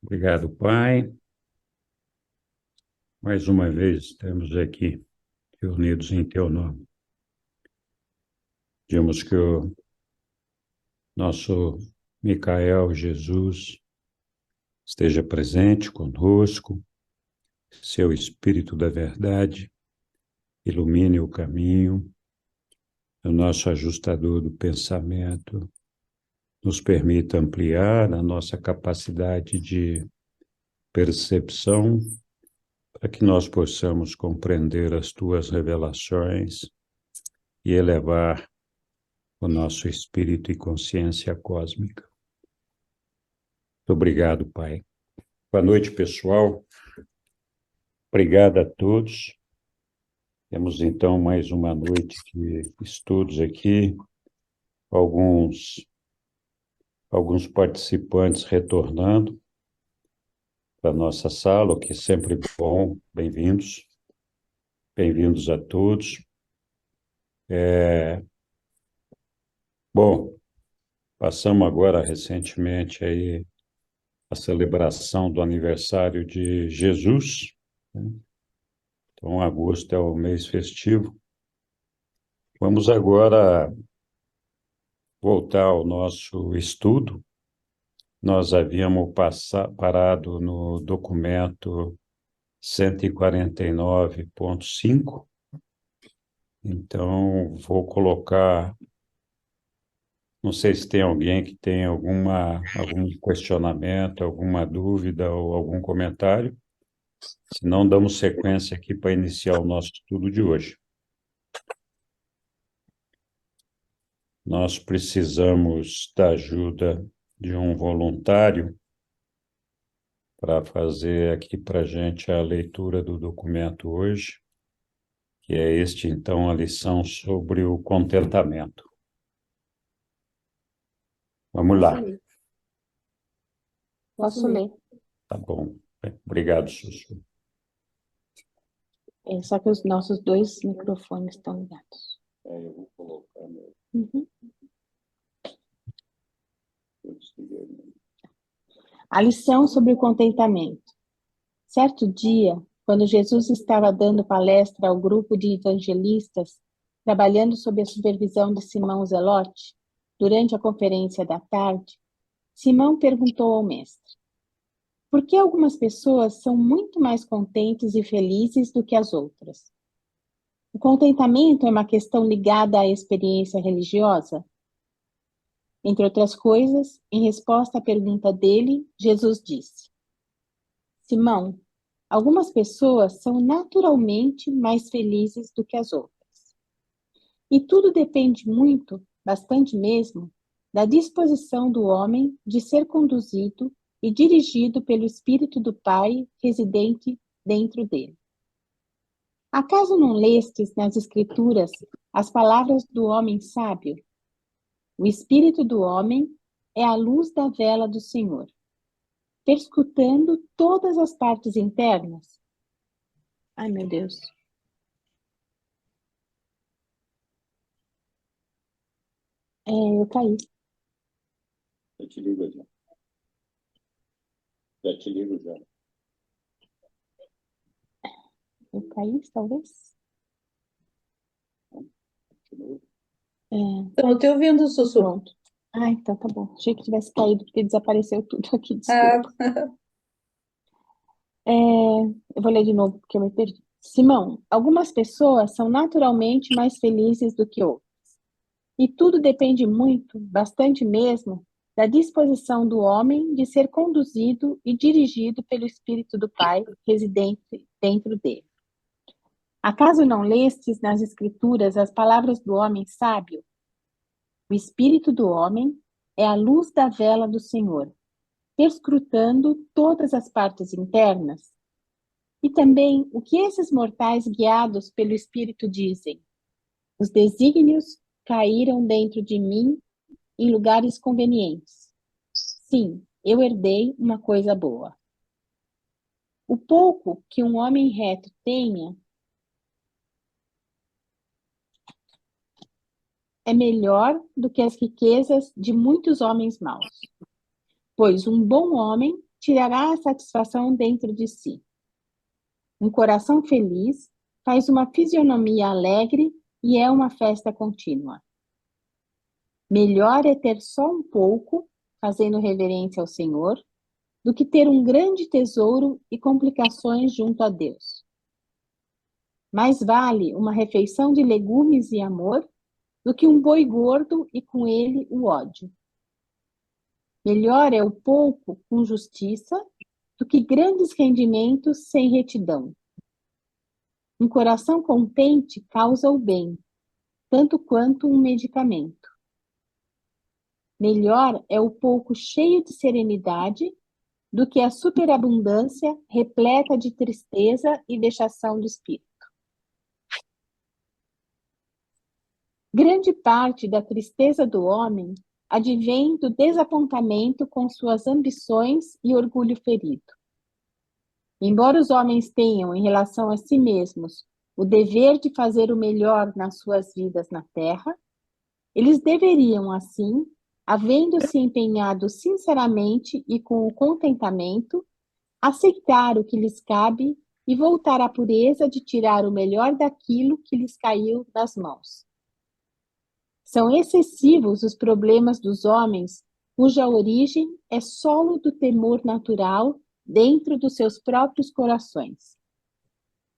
Obrigado, Pai. Mais uma vez estamos aqui reunidos em Teu nome. Pedimos que o nosso Micael Jesus esteja presente conosco, Seu Espírito da Verdade ilumine o caminho, o nosso ajustador do pensamento nos permita ampliar a nossa capacidade de percepção para que nós possamos compreender as Tuas revelações e elevar o nosso espírito e consciência cósmica. Muito obrigado, Pai. Boa noite, pessoal. Obrigado a todos. Temos, então, mais uma noite de estudos aqui. Alguns participantes retornando para a nossa sala, o que é sempre bom. Bem-vindos. Bem-vindos a todos. Bom, passamos agora recentemente aí a celebração do aniversário de Jesus, né? Então, agosto é o mês festivo. Vamos agora voltar ao nosso estudo. Nós havíamos parado no documento 149.5. Então, vou colocar... Não sei se tem alguém que tem algum questionamento, alguma dúvida ou algum comentário. Se não, damos sequência aqui para iniciar o nosso estudo de hoje. Nós precisamos da ajuda de um voluntário para fazer aqui para a gente a leitura do documento hoje, que é então, a lição sobre o contentamento. Vamos lá. Posso ler? Tá bom. Obrigado, Sussu. Só que os nossos dois microfones estão ligados. Eu vou colocar meu... Uhum. A lição sobre o contentamento. Certo dia, quando Jesus estava dando palestra ao grupo de evangelistas, trabalhando sob a supervisão de Simão Zelote, durante a conferência da tarde, Simão perguntou ao mestre: por que algumas pessoas são muito mais contentes e felizes do que as outras? O contentamento é uma questão ligada à experiência religiosa? Entre outras coisas, em resposta à pergunta dele, Jesus disse: Simão, algumas pessoas são naturalmente mais felizes do que as outras. E tudo depende muito, bastante mesmo, da disposição do homem de ser conduzido e dirigido pelo Espírito do Pai residente dentro dele. Acaso não lestes nas Escrituras as palavras do homem sábio? O espírito do homem é a luz da vela do Senhor, perscrutando todas as partes internas. Ai, meu Deus. Eu caí. Eu te ligo já. Já te ligo já. Eu caí, talvez? Estou te ouvindo, Sussu. Pronto. Ah, então tá bom. Achei que tivesse caído, porque desapareceu tudo aqui. Desculpa. Eu vou ler de novo, porque eu me perdi. Simão, algumas pessoas são naturalmente mais felizes do que outras. E tudo depende muito, bastante mesmo, da disposição do homem de ser conduzido e dirigido pelo Espírito do Pai residente dentro dele. Acaso não lestes nas Escrituras as palavras do homem sábio? O espírito do homem é a luz da vela do Senhor, perscrutando todas as partes internas. E também o que esses mortais guiados pelo Espírito dizem? Os desígnios caíram dentro de mim em lugares convenientes. Sim, eu herdei uma coisa boa. O pouco que um homem reto tenha é melhor do que as riquezas de muitos homens maus. Pois um bom homem tirará a satisfação dentro de si. Um coração feliz faz uma fisionomia alegre e é uma festa contínua. Melhor é ter só um pouco, fazendo reverência ao Senhor, do que ter um grande tesouro e complicações junto a Deus. Mais vale uma refeição de legumes e amor do que um boi gordo e com ele o ódio. Melhor é o pouco com justiça do que grandes rendimentos sem retidão. Um coração contente causa o bem, tanto quanto um medicamento. Melhor é o pouco cheio de serenidade do que a superabundância repleta de tristeza e vexação do espírito. Grande parte da tristeza do homem advém do desapontamento com suas ambições e orgulho ferido. Embora os homens tenham, em relação a si mesmos, o dever de fazer o melhor nas suas vidas na terra, eles deveriam, assim, havendo-se empenhado sinceramente e com o contentamento, aceitar o que lhes cabe e voltar à pureza de tirar o melhor daquilo que lhes caiu das mãos. São excessivos os problemas dos homens, cuja origem é solo do temor natural dentro dos seus próprios corações.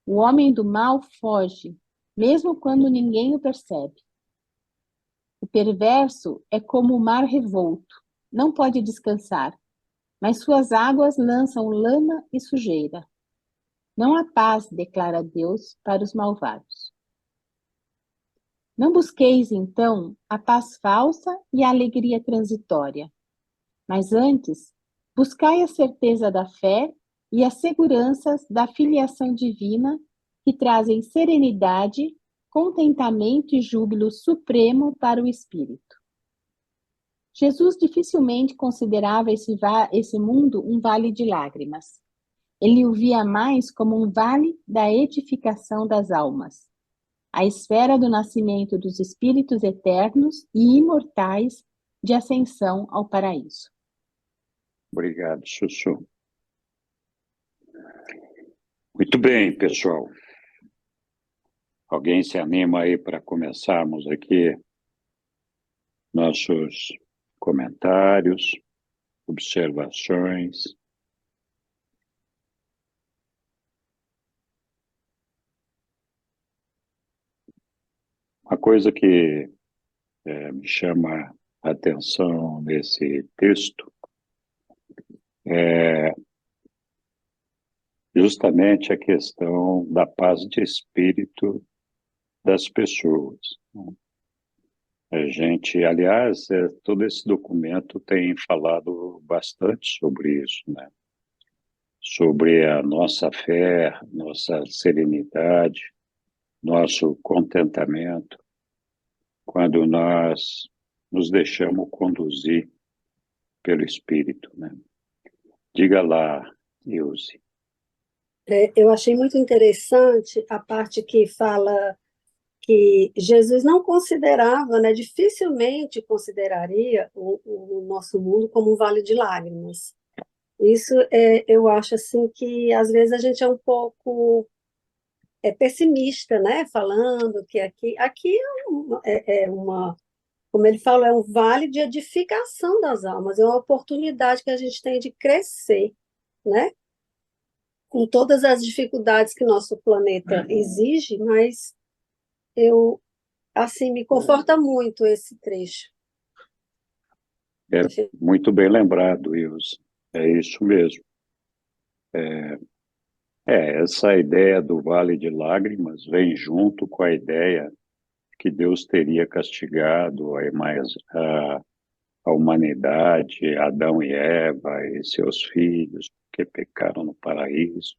O homem do mal foge, mesmo quando ninguém o percebe. O perverso é como o mar revolto, não pode descansar, mas suas águas lançam lama e sujeira. Não há paz, declara Deus, para os malvados. Não busqueis, então, a paz falsa e a alegria transitória, mas antes, buscai a certeza da fé e as seguranças da filiação divina que trazem serenidade, contentamento e júbilo supremo para o espírito. Jesus dificilmente considerava esse mundo um vale de lágrimas. Ele o via mais como um vale da edificação das almas, a esfera do nascimento dos espíritos eternos e imortais de ascensão ao paraíso. Obrigado, Sussu. Muito bem, pessoal. Alguém se anima aí para começarmos aqui nossos comentários, observações? Uma coisa que me chama a atenção nesse texto é justamente a questão da paz de espírito das pessoas. A gente, aliás, todo esse documento tem falado bastante sobre isso, né? Sobre a nossa fé, nossa serenidade, nosso contentamento, quando nós nos deixamos conduzir pelo Espírito, né? Diga lá, Ilse. Eu achei muito interessante a parte que fala que Jesus não considerava, né, dificilmente consideraria o nosso mundo como um vale de lágrimas. Isso eu acho assim que às vezes a gente é um pouco pessimista, né, falando que aqui é uma, como ele fala, é um vale de edificação das almas, é uma oportunidade que a gente tem de crescer, né? Com todas as dificuldades que nosso planeta exige, mas assim, me conforta muito esse trecho. É muito bem lembrado, Ilse. É isso mesmo. Essa ideia do Vale de Lágrimas vem junto com a ideia que Deus teria castigado a humanidade, Adão e Eva e seus filhos, que pecaram no paraíso,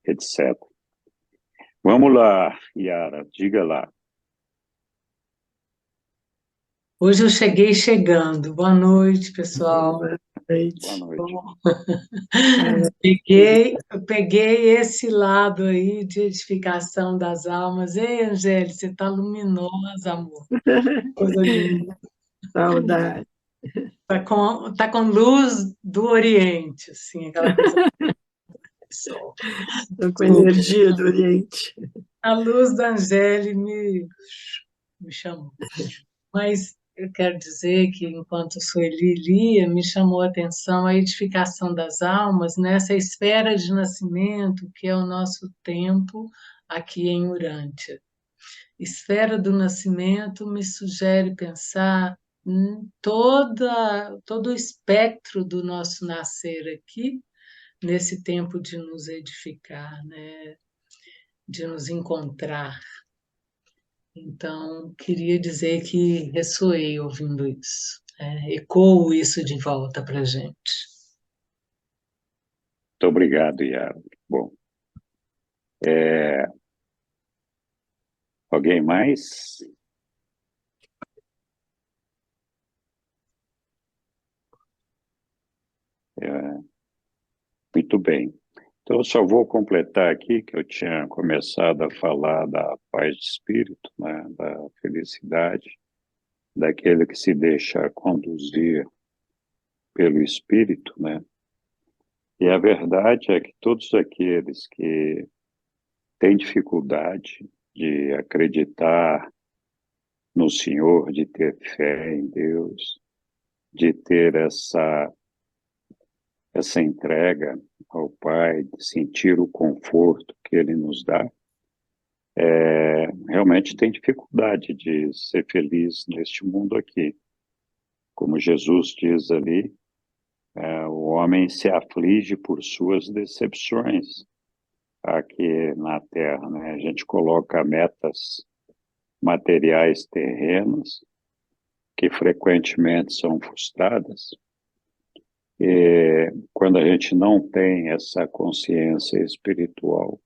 etc. Vamos lá, Yara, diga lá. Hoje eu cheguei chegando. Boa noite, pessoal. Boa noite. Boa noite. Eu peguei esse lado aí de edificação das almas. Ei, Angélica, você está luminosa, amor. Coisa linda. Saudade. Tá com luz do Oriente, assim, aquela coisa do sol. Estou com a energia do Oriente. A luz da Angélica me chamou. Mas eu quero dizer que, enquanto Sueli lia, me chamou a atenção a edificação das almas nessa esfera de nascimento que é o nosso tempo aqui em Urântia. Esfera do nascimento me sugere pensar em todo o espectro do nosso nascer aqui, nesse tempo de nos edificar, né? De nos encontrar. Então, queria dizer que ressoei ouvindo isso, ecoo isso de volta para a gente. Muito obrigado, Yara. Bom, alguém mais? Muito bem. Então, eu só vou completar aqui que eu tinha começado a falar da paz de espírito, né, da felicidade, daquele que se deixa conduzir pelo espírito, né? E a verdade é que todos aqueles que têm dificuldade de acreditar no Senhor, de ter fé em Deus, de ter essa entrega ao Pai, de sentir o conforto que Ele nos dá, realmente tem dificuldade de ser feliz neste mundo aqui. Como Jesus diz ali, o homem se aflige por suas decepções aqui na Terra, né? A gente coloca metas materiais terrenas que frequentemente são frustradas. E quando a gente não tem essa consciência espiritual,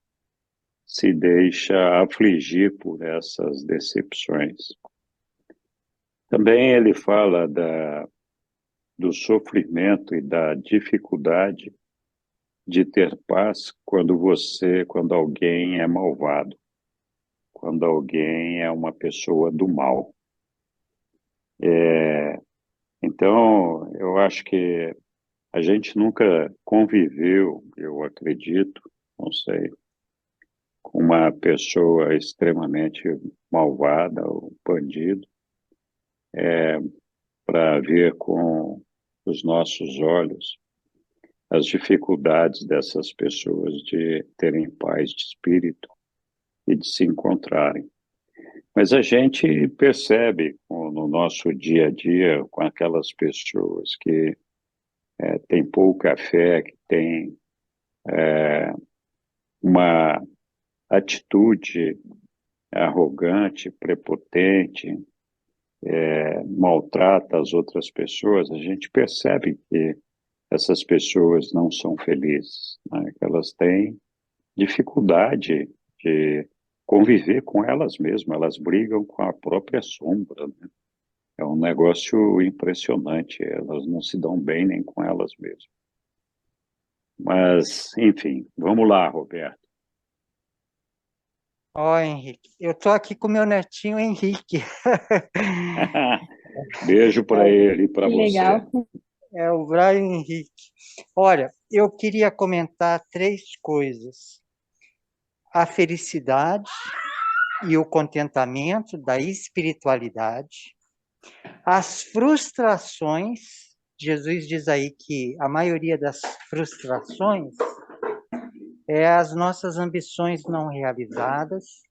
se deixa afligir por essas decepções. Também ele fala do sofrimento e da dificuldade de ter paz quando alguém é malvado, quando alguém é uma pessoa do mal. Então, eu acho que a gente nunca conviveu, eu acredito, não sei, com uma pessoa extremamente malvada ou bandido, para ver com os nossos olhos as dificuldades dessas pessoas de terem paz de espírito e de se encontrarem. Mas a gente percebe no nosso dia a dia com aquelas pessoas que têm pouca fé, que têm uma atitude arrogante, prepotente, maltrata as outras pessoas, a gente percebe que essas pessoas não são felizes, né? Que elas têm dificuldade de conviver com elas mesmas, elas brigam com a própria sombra, né? É um negócio impressionante, elas não se dão bem nem com elas mesmas. Mas, enfim, vamos lá, Roberto. Ó, Henrique, eu estou aqui com meu netinho Henrique. Beijo para ele e para Que você. legal. É o Brian Henrique. Olha, eu queria comentar 3 coisas. A felicidade e o contentamento da espiritualidade. As frustrações. Jesus diz aí que a maioria das frustrações é as nossas ambições não realizadas.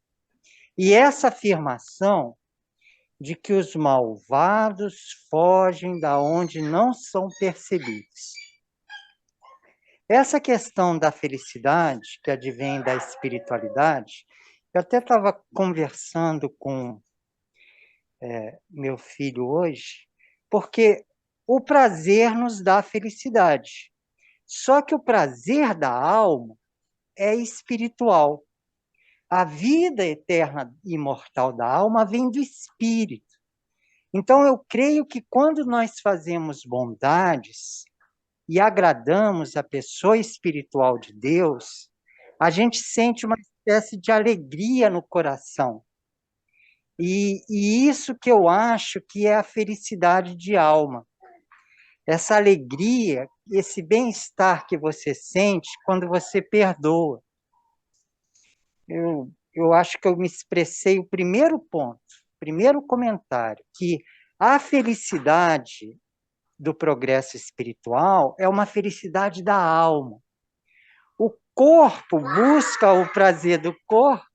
E essa afirmação de que os malvados fogem da onde não são percebidos. Essa questão da felicidade, que advém da espiritualidade, eu até estava conversando com meu filho hoje, porque o prazer nos dá felicidade. Só que o prazer da alma é espiritual. A vida eterna e imortal da alma vem do espírito. Então, eu creio que quando nós fazemos bondades e agradamos a pessoa espiritual de Deus, a gente sente uma espécie de alegria no coração. E isso que eu acho que é a felicidade de alma. essa alegria, esse bem-estar que você sente quando você perdoa. Eu acho que eu me expressei o primeiro ponto, primeiro comentário, que a felicidade do progresso espiritual é uma felicidade da alma. O corpo busca o prazer do corpo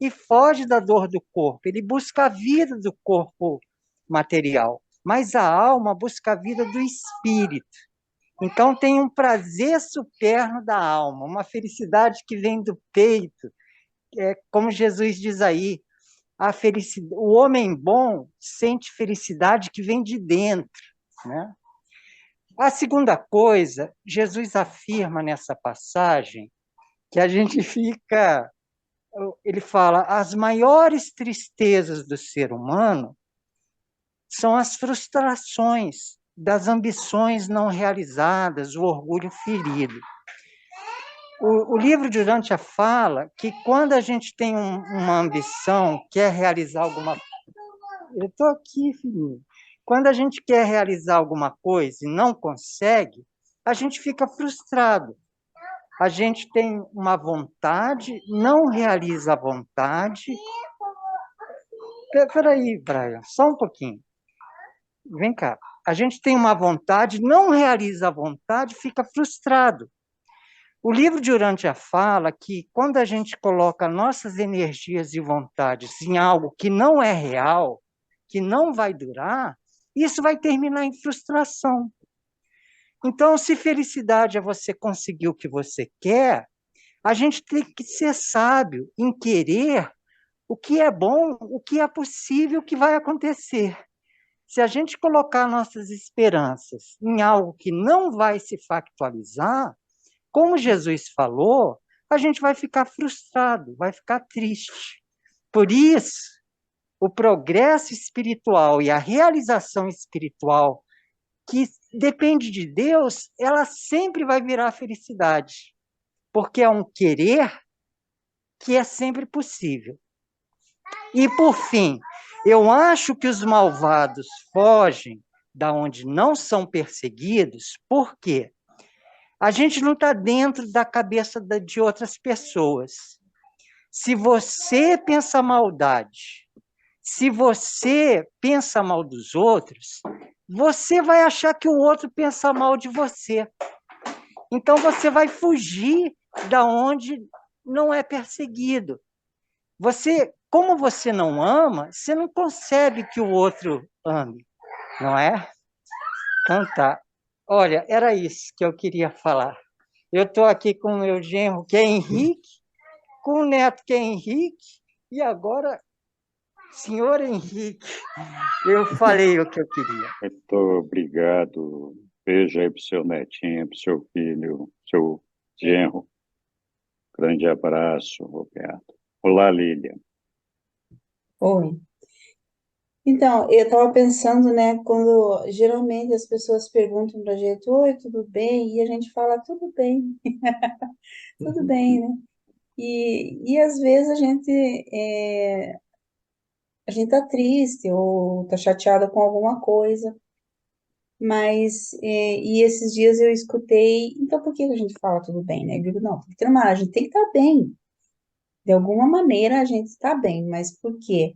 e foge da dor do corpo. Ele busca a vida do corpo material, mas a alma busca a vida do espírito. Então tem um prazer superno da alma, uma felicidade que vem do peito, como Jesus diz aí, o homem bom sente felicidade que vem de dentro, né? A segunda coisa, Jesus afirma nessa passagem que a gente fica, ele fala, as maiores tristezas do ser humano são as frustrações das ambições não realizadas, o orgulho ferido. O livro de Urântia fala que quando a gente tem uma ambição, quer realizar alguma coisa... Eu estou aqui, filhinho. Quando a gente quer realizar alguma coisa e não consegue, a gente fica frustrado. A gente tem uma vontade, não realiza a vontade. Espera aí, Brian, só um pouquinho. Vem cá. A gente tem uma vontade, não realiza a vontade, fica frustrado. O livro de Urântia fala que quando a gente coloca nossas energias e vontades em algo que não é real, que não vai durar, isso vai terminar em frustração. Então, se felicidade é você conseguir o que você quer, a gente tem que ser sábio em querer o que é bom, o que é possível, o que vai acontecer. Se a gente colocar nossas esperanças em algo que não vai se factualizar, como Jesus falou, a gente vai ficar frustrado, vai ficar triste. Por isso, o progresso espiritual e a realização espiritual que depende de Deus, ela sempre vai virar felicidade, porque é um querer que é sempre possível. E, por fim, eu acho que os malvados fogem da onde não são perseguidos, por quê? A gente não está dentro da cabeça de outras pessoas. Se você pensa maldade, se você pensa mal dos outros, você vai achar que o outro pensa mal de você. Então você vai fugir da onde não é perseguido. Como você não ama, você não concebe que o outro ame, não é? Então tá. Olha, era isso que eu queria falar. Eu estou aqui com o meu genro, que é Henrique, com o neto, que é Henrique, e agora, senhor Henrique, eu falei o que eu queria. Muito obrigado. Beijo aí para o seu netinho, para o seu filho, seu genro. Grande abraço, Roberto. Olá, Lília. Oi. Então, eu estava pensando, né, quando geralmente as pessoas perguntam pra gente, oi, tudo bem? E a gente fala, tudo bem, tudo bem, né? E às vezes a gente tá triste ou tá chateada com alguma coisa, mas, e esses dias eu escutei, então por que a gente fala tudo bem, né? Eu digo, não, tem que ter a gente tem que estar bem. De alguma maneira a gente está bem, mas por quê?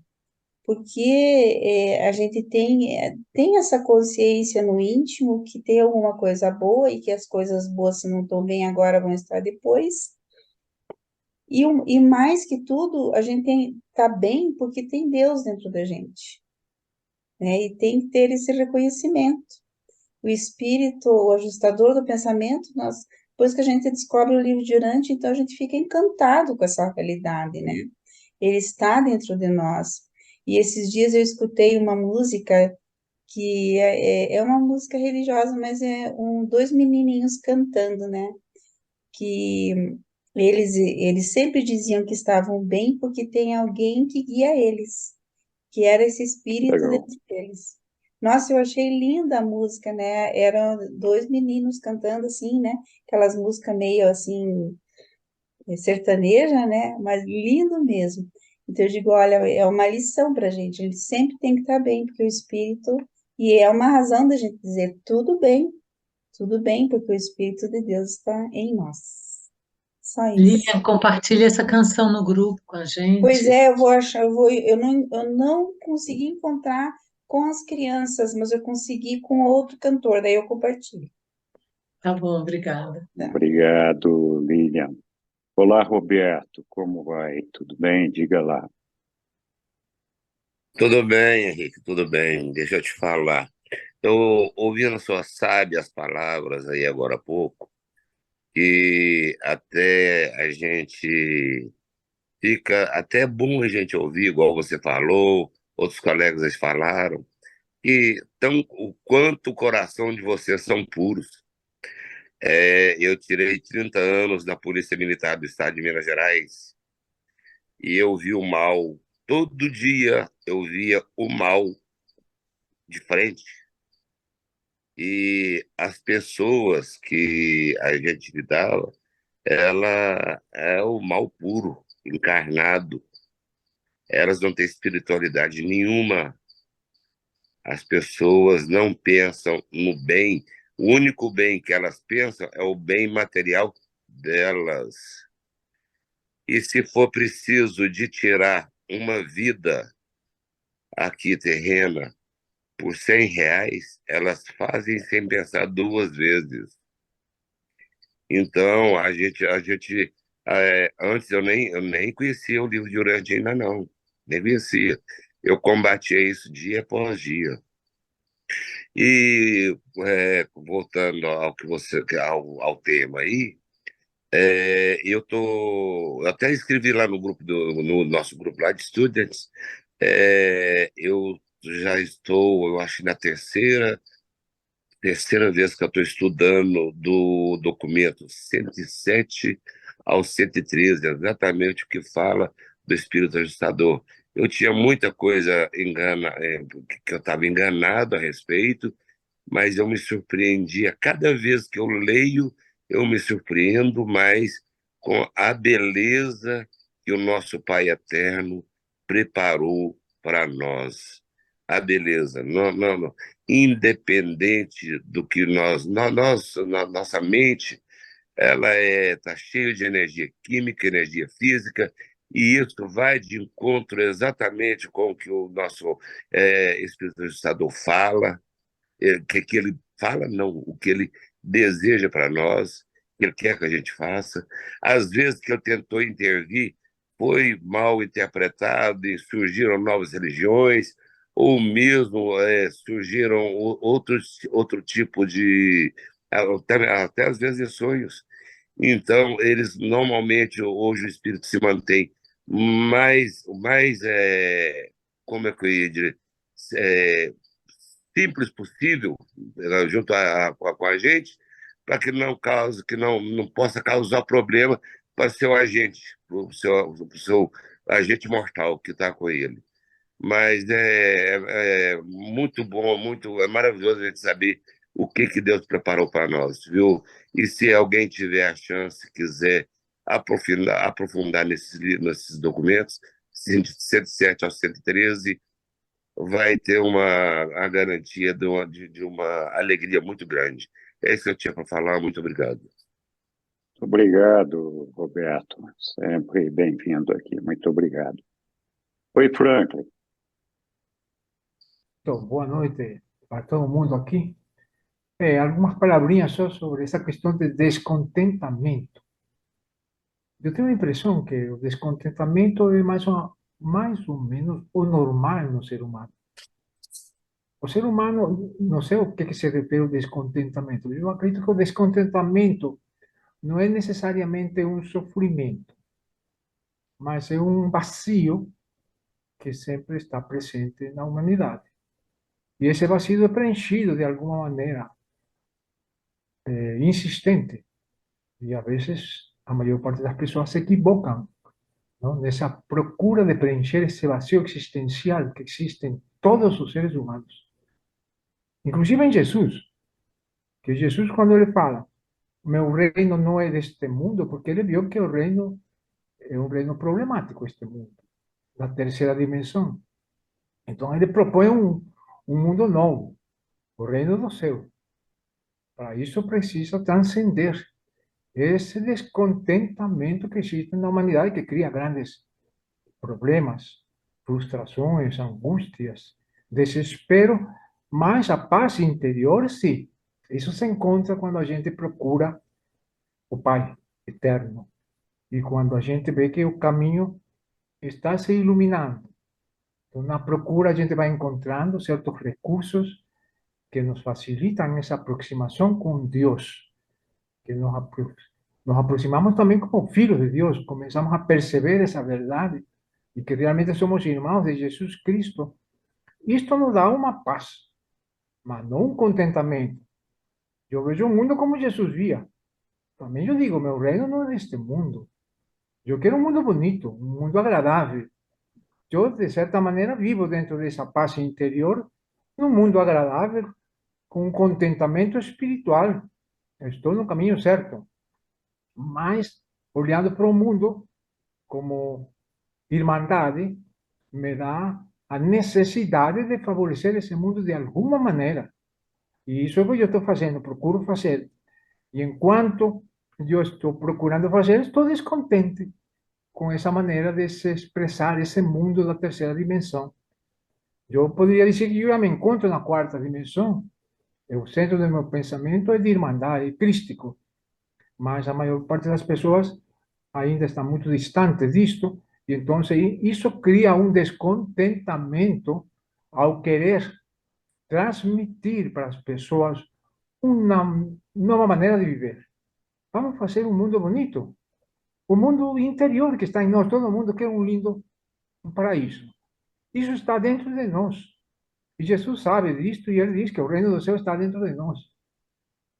Porque a gente tem essa consciência no íntimo que tem alguma coisa boa e que as coisas boas, se não estão bem agora, vão estar depois. E mais que tudo, a gente tá bem porque tem Deus dentro da gente, né? E tem que ter esse reconhecimento. O espírito, o ajustador do pensamento, depois que a gente descobre o livro de Urântia, então a gente fica encantado com essa realidade, né? Ele está dentro de nós. E esses dias eu escutei uma música que é uma música religiosa, mas dois menininhos cantando, né? Que eles sempre diziam que estavam bem porque tem alguém que guia eles, que era esse espírito Legal. dentro deles. Nossa, eu achei linda a música, né? Eram dois meninos cantando assim, né? Aquelas músicas meio assim, sertaneja, né? Mas lindo mesmo. Então eu digo, olha, é uma lição para a gente. A gente sempre tem que estar bem, porque o espírito E é uma razão da gente dizer tudo bem, porque o Espírito de Deus está em nós. Só isso. Lilian, compartilha essa canção no grupo com a gente. Pois é, eu não consegui encontrar com as crianças, mas eu consegui com outro cantor, daí eu compartilho. Tá bom, obrigada. Obrigado, Lilian. Olá, Roberto, como vai? Tudo bem? Diga lá. Tudo bem, Henrique, tudo bem. Deixa eu te falar. Eu ouvindo suas sábias palavras aí agora há pouco, que até a gente fica até bom a gente ouvir, igual você falou, outros colegas falaram, que o quanto o coração de vocês são puros. Eu tirei 30 anos da Polícia Militar do Estado de Minas Gerais e eu vi o mal. Todo dia eu via o mal de frente. E as pessoas que a gente lidava, ela é o mal puro, encarnado. Elas não têm espiritualidade nenhuma. As pessoas não pensam no bem. O único bem que elas pensam é o bem material delas. E se for preciso de tirar uma vida aqui terrena por R$ 100, elas fazem sem pensar duas vezes. Então, antes eu nem conhecia o livro de Urântia ainda não, nem conhecia. Eu combatia isso dia após dia. E voltando ao tema aí, eu até escrevi lá no nosso grupo lá de students, eu já estou, eu acho, na terceira vez que eu estou estudando do documento 107 ao 113, exatamente o que fala do Espírito Ajustador. Eu tinha muita coisa que eu estava enganado a respeito, mas eu me surpreendia. Cada vez que eu leio, eu me surpreendo mais com a beleza que o nosso Pai Eterno preparou para nós. A beleza, não, não, não. Independente do que nossa mente, ela está cheia de energia química, energia física, e isso vai de encontro exatamente com o que o nosso Espírito Ajustador fala, que ele fala, não, o que ele deseja para nós, que ele quer que a gente faça. Às vezes que ele tentou intervir, foi mal interpretado e surgiram novas religiões, ou mesmo surgiram outro tipo de. Até às vezes em sonhos. Então, eles normalmente, hoje o espírito se mantém como é que eu ia dizer, é, simples possível junto com a gente, para que não cause, que não possa causar problema para seu agente, para o seu agente mortal que está com ele. Mas é muito bom, é maravilhoso a gente saber o que Deus preparou para nós, viu? E se alguém tiver a chance, quiser aprofundar nesses documentos, 107 ao 113, vai ter a garantia de uma alegria muito grande. É isso que eu tinha para falar. Muito obrigado. Obrigado, Roberto. Sempre bem-vindo aqui. Muito obrigado. Oi, Franklin. Então, boa noite para todo mundo aqui. Algumas palavrinhas só sobre essa questão de descontentamento. Eu tenho a impressão que o descontentamento é mais ou menos o normal no ser humano. O ser humano, não sei o que se refere ao descontentamento. Eu acredito que o descontentamento não é necessariamente um sofrimento, mas é um vazio que sempre está presente na humanidade. E esse vazio é preenchido de alguma maneira insistente. E às vezes a maior parte das pessoas se equivocam, não? Nessa procura de preencher esse vazio existencial que existe em todos os seres humanos. Inclusive em Jesus. Que Jesus, quando ele fala, meu reino não é deste mundo, porque ele viu que o reino é um reino problemático, este mundo, da terceira dimensão. Então ele propõe um mundo novo, o reino do céu. Para isso precisa transcender esse descontentamento que existe na humanidade, que cria grandes problemas, frustrações, angústias, desespero, mas a paz interior, sim. Isso se encontra quando a gente procura o Pai eterno e quando a gente vê que o caminho está se iluminando. Então, na procura, a gente vai encontrando certos recursos que nos facilitam essa aproximação com Deus, que nos aproximamos também como filhos de Deus, começamos a perceber essa verdade e que realmente somos irmãos de Jesus Cristo. Isto nos dá uma paz, mas não um contentamento. Eu vejo o mundo como Jesus via. Também eu digo, meu reino não é deste mundo. Eu quero um mundo bonito, um mundo agradável. Eu, de certa maneira, vivo dentro dessa paz interior, num mundo agradável, com um contentamento espiritual. Eu estou no caminho certo. Mas, olhando para o mundo como irmandade, me dá a necessidade de favorecer esse mundo de alguma maneira. E isso é o que eu estou fazendo, procuro fazer. E enquanto eu estou procurando fazer, estou descontente com essa maneira de se expressar esse mundo da terceira dimensão. Eu poderia dizer que eu já me encontro na quarta dimensão. O centro do meu pensamento é de irmandade, é crístico. Mas a maior parte das pessoas ainda está muito distante disto, e então isso cria um descontentamento ao querer transmitir para as pessoas uma nova maneira de viver. Vamos fazer um mundo bonito, o mundo interior que está em nós. Todo mundo quer um lindo paraíso. Isso está dentro de nós. E Jesus sabe disto e ele diz que o reino do céu está dentro de nós.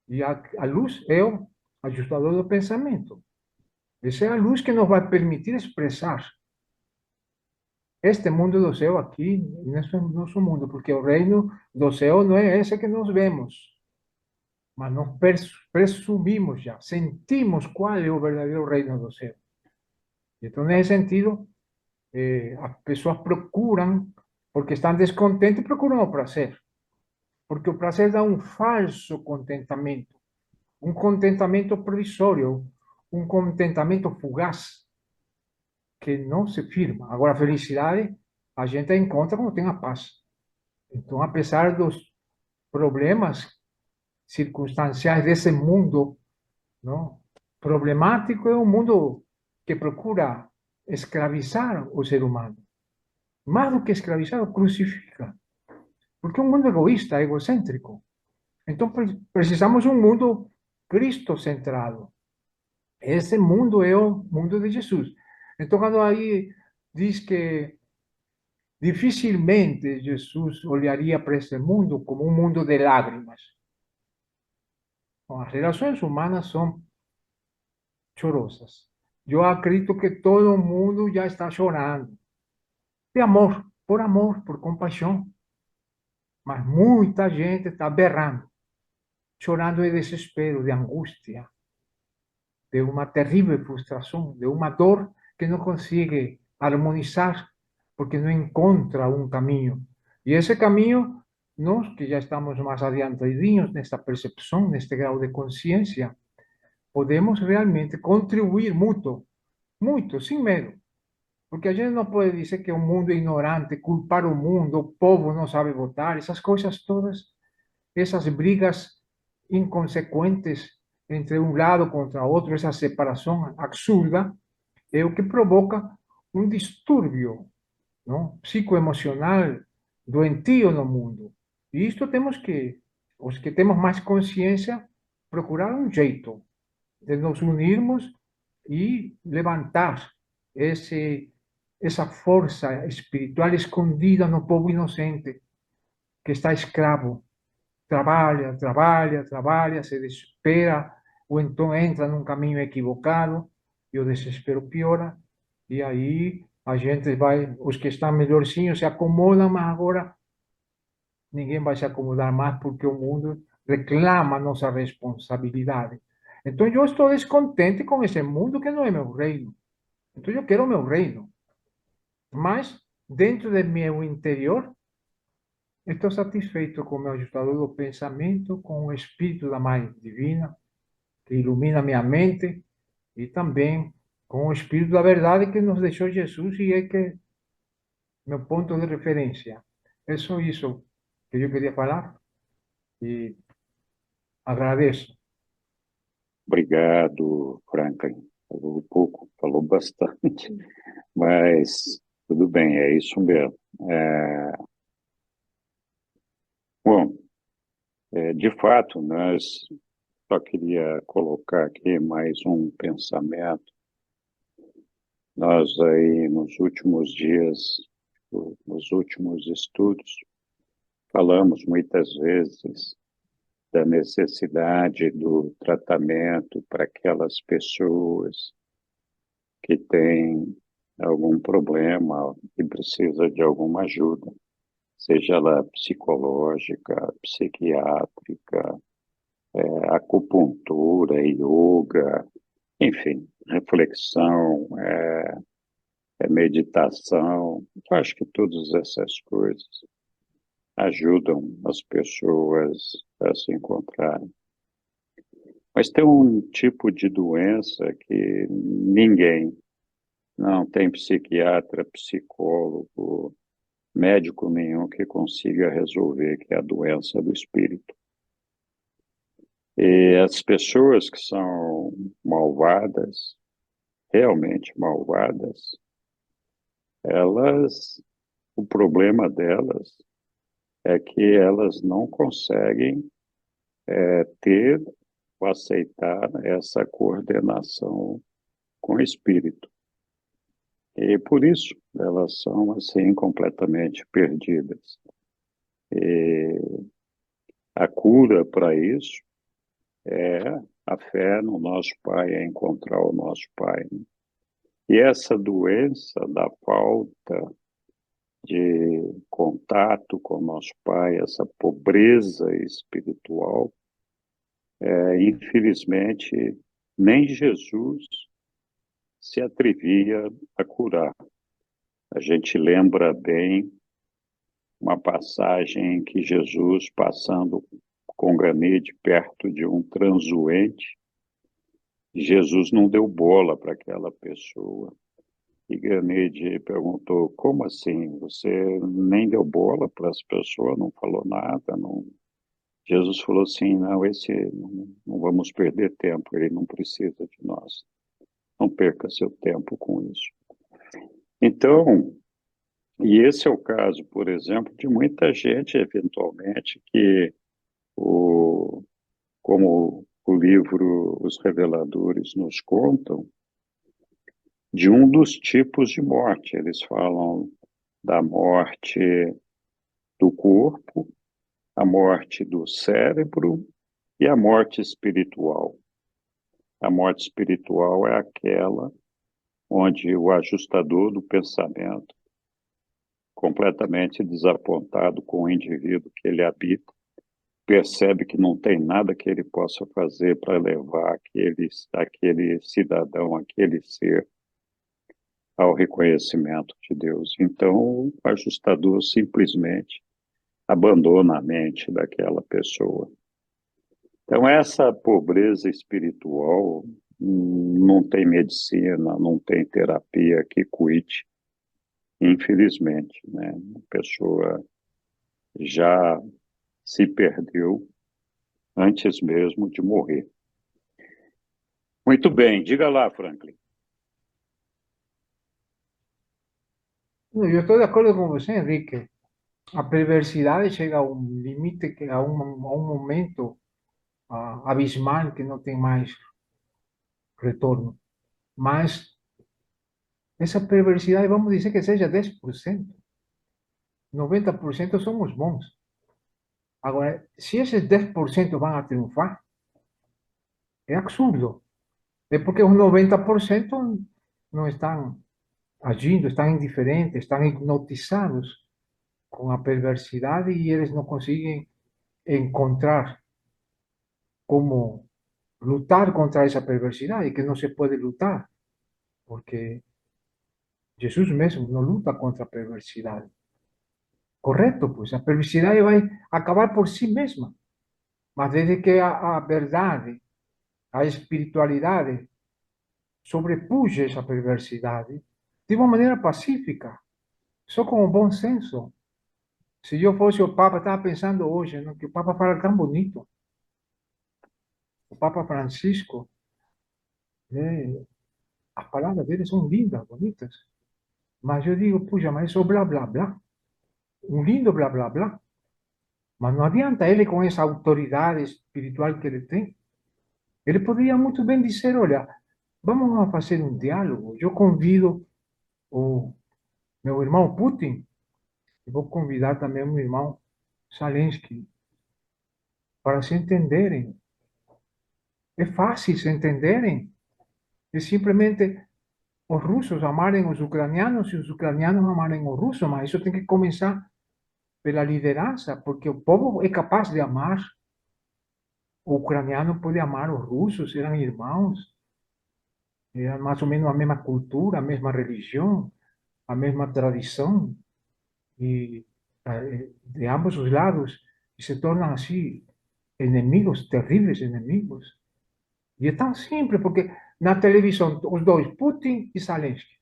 E a luz é o ajustador do pensamento. Essa é a luz que nos vai permitir expressar este mundo do céu aqui, nesse nosso mundo, porque o reino do céu não é esse que nós vemos, mas nós presumimos já, sentimos qual é o verdadeiro reino do céu. Então, nesse sentido, as pessoas procuram, porque estão descontentes, procuram o prazer, porque o prazer dá um falso contentamento, um contentamento provisório, um contentamento fugaz, que não se firma. Agora, a felicidade a gente encontra quando tem a paz. Então, apesar dos problemas circunstanciais desse mundo, não, problemático, é um mundo que procura escravizar o ser humano. Mais do que escravizar, o crucifica. Porque é um mundo egoísta, egocêntrico. Então, precisamos de um mundo cristo-centrado. Esse mundo é o mundo de Jesus. Então, quando aí diz que dificilmente Jesus olharia para esse mundo como um mundo de lágrimas. Bom, as relações humanas são chorosas. Eu acredito que todo mundo já está chorando. De amor, por compaixão. Mas muita gente está berrando, chorando de desespero, de angústia, de uma terrível frustração, de uma dor que não consegue harmonizar, porque não encontra um caminho. E esse caminho, nós que já estamos mais adiantadinhos nesta percepção, neste grau de consciência, podemos realmente contribuir muito, muito, sem medo. Porque a gente não pode dizer que o mundo é ignorante, culpar o mundo, o povo não sabe votar, essas coisas todas, essas brigas inconsequentes entre um lado contra outro, essa separação absurda, é o que provoca um distúrbio, não, psicoemocional doentio no mundo. E isto temos que, os que temos mais consciência, procurar um jeito de nos unirmos e levantar essa força espiritual escondida no povo inocente, que está escravo. Trabalha, trabalha, trabalha, se desespera, ou então entra num caminho equivocado, e o desespero piora, e aí a gente vai, os que estão melhorzinhos se acomodam, mas agora ninguém vai se acomodar mais, porque o mundo reclama nossa responsabilidade. Então eu estou descontente com esse mundo que não é meu reino. Então eu quero meu reino. Mas, dentro do meu interior, estou satisfeito com o meu ajustador do pensamento, com o Espírito da Mãe Divina, que ilumina minha mente, e também com o Espírito da Verdade que nos deixou Jesus e é que é meu ponto de referência. É só isso que eu queria falar e agradeço. Obrigado, Franklin. Falou pouco, falou bastante, mas tudo bem, é isso mesmo. Bom, de fato, nós só queria colocar aqui mais um pensamento. Nós aí nos últimos dias, nos últimos estudos, falamos muitas vezes da necessidade do tratamento para aquelas pessoas que têm algum problema e precisa de alguma ajuda, seja ela psicológica, psiquiátrica, acupuntura, yoga, enfim, reflexão, meditação. Eu acho que todas essas coisas ajudam as pessoas a se encontrarem. Mas tem um tipo de doença que ninguém, não tem psiquiatra, psicólogo, médico nenhum que consiga resolver, que é a doença do espírito. E as pessoas que são malvadas, realmente malvadas, o problema delas é que elas não conseguem ter ou aceitar essa coordenação com o espírito. E por isso elas são assim completamente perdidas. E a cura para isso é a fé no nosso Pai, é encontrar o nosso Pai. E essa doença da falta de contato com o nosso Pai, essa pobreza espiritual, infelizmente, nem Jesus se atrevia a curar. A gente lembra bem uma passagem em que Jesus, passando com granide perto de um transuente, Jesus não deu bola para aquela pessoa. E Granede perguntou, como assim? Você nem deu bola para as pessoas, não falou nada? Não... Jesus falou assim, não, não vamos perder tempo, ele não precisa de nós. Não perca seu tempo com isso. Então, e esse é o caso, por exemplo, de muita gente, eventualmente, que, como o livro Os Reveladores nos contam, de um dos tipos de morte. Eles falam da morte do corpo, a morte do cérebro e a morte espiritual. A morte espiritual é aquela onde o ajustador do pensamento, completamente desapontado com o indivíduo que ele habita, percebe que não tem nada que ele possa fazer para levar aquele cidadão, aquele ser, ao reconhecimento de Deus. Então, o ajustador simplesmente abandona a mente daquela pessoa. Então, essa pobreza espiritual não tem medicina, não tem terapia que cuide, infelizmente, né? A pessoa já se perdeu antes mesmo de morrer. Muito bem, diga lá, Franklin. Eu estou de acordo com você, Enrique. A perversidade chega a um limite, a um momento abismal que não tem mais retorno. Mas essa perversidade, vamos dizer que seja 10%. 90% somos bons. Agora, se esses 10% vão a triunfar, é absurdo. É porque os 90% não estão agindo, estão indiferentes, estão hipnotizados com a perversidade e eles não conseguem encontrar como lutar contra essa perversidade, que não se pode lutar, porque Jesus mesmo não luta contra a perversidade. Correto, pois a perversidade vai acabar por si mesma. Mas desde que a verdade, a espiritualidade sobrepuje essa perversidade de uma maneira pacífica, só com o bom senso. Se eu fosse o Papa, estava pensando hoje, né, que o Papa fala tão bonito. O Papa Francisco, né, as palavras dele são lindas, bonitas. Mas eu digo, puxa, mas isso blá, blá, blá. Um lindo blá, blá, blá. Mas não adianta ele com essa autoridade espiritual que ele tem. Ele poderia muito bem dizer, olha, vamos fazer um diálogo. Eu convido o meu irmão Putin, e vou convidar também o meu irmão Zelensky, para se entenderem. É fácil se entenderem. É simplesmente os russos amarem os ucranianos e os ucranianos amarem os russos, mas isso tem que começar pela liderança, porque o povo é capaz de amar. O ucraniano pode amar os russos, eram irmãos, eram mais ou menos a mesma cultura, a mesma religião, a mesma tradição, e de ambos os lados, e se tornam assim inimigos, terríveis inimigos. E é tão simples, porque na televisão, os dois, Putin e Zelensky,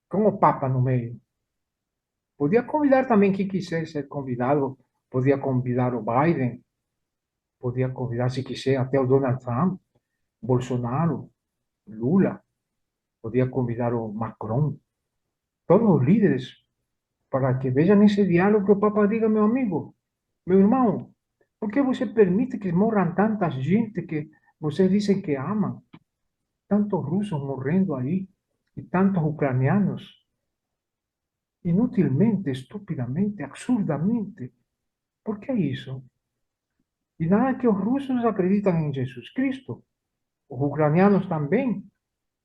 com o Papa no meio. Podia convidar também quem quisesse ser convidado, podia convidar o Biden, podia convidar, se quiser, até o Donald Trump, Bolsonaro, Lula, podia convidar o Macron, todos os líderes, para que vejam esse diálogo que o Papa diga, meu amigo, meu irmão, por que você permite que morram tanta gente que vocês dizem que amam? Tantos russos morrendo aí, e tantos ucranianos, inutilmente, estupidamente, absurdamente. Por que isso? E nada que os russos acreditam em Jesus Cristo, os ucranianos também,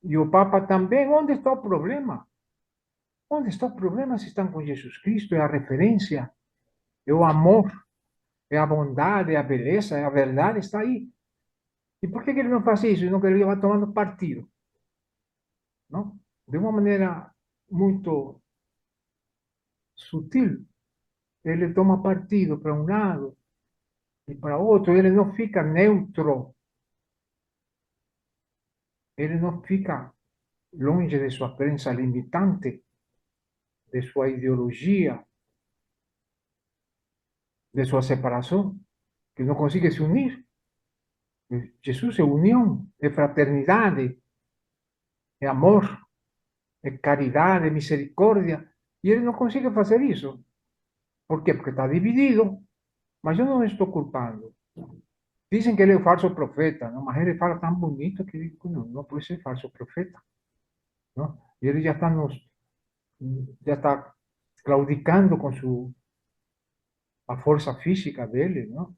e o Papa também. Onde está o problema? Onde está o problema se estão com Jesus Cristo? É a referência, é o amor, é a bondade, é a beleza, é a verdade, está aí. E por que ele não faz isso? Não que ele vai tomando partido, não? De uma maneira muito sutil, ele toma partido para um lado e para outro, ele não fica neutro, ele não fica longe de sua crença limitante, de sua ideologia, de sua separação, que não consegue se unir. Jesus é união, é fraternidade, é amor, é caridade, é misericórdia, e ele não consegue fazer isso. Por quê? Porque está dividido, mas eu não estou culpando. Dizem que ele é o falso profeta, não? Mas ele fala tão bonito que digo, não pode ser falso profeta. Não? E ele já está claudicando com a força física dele, não?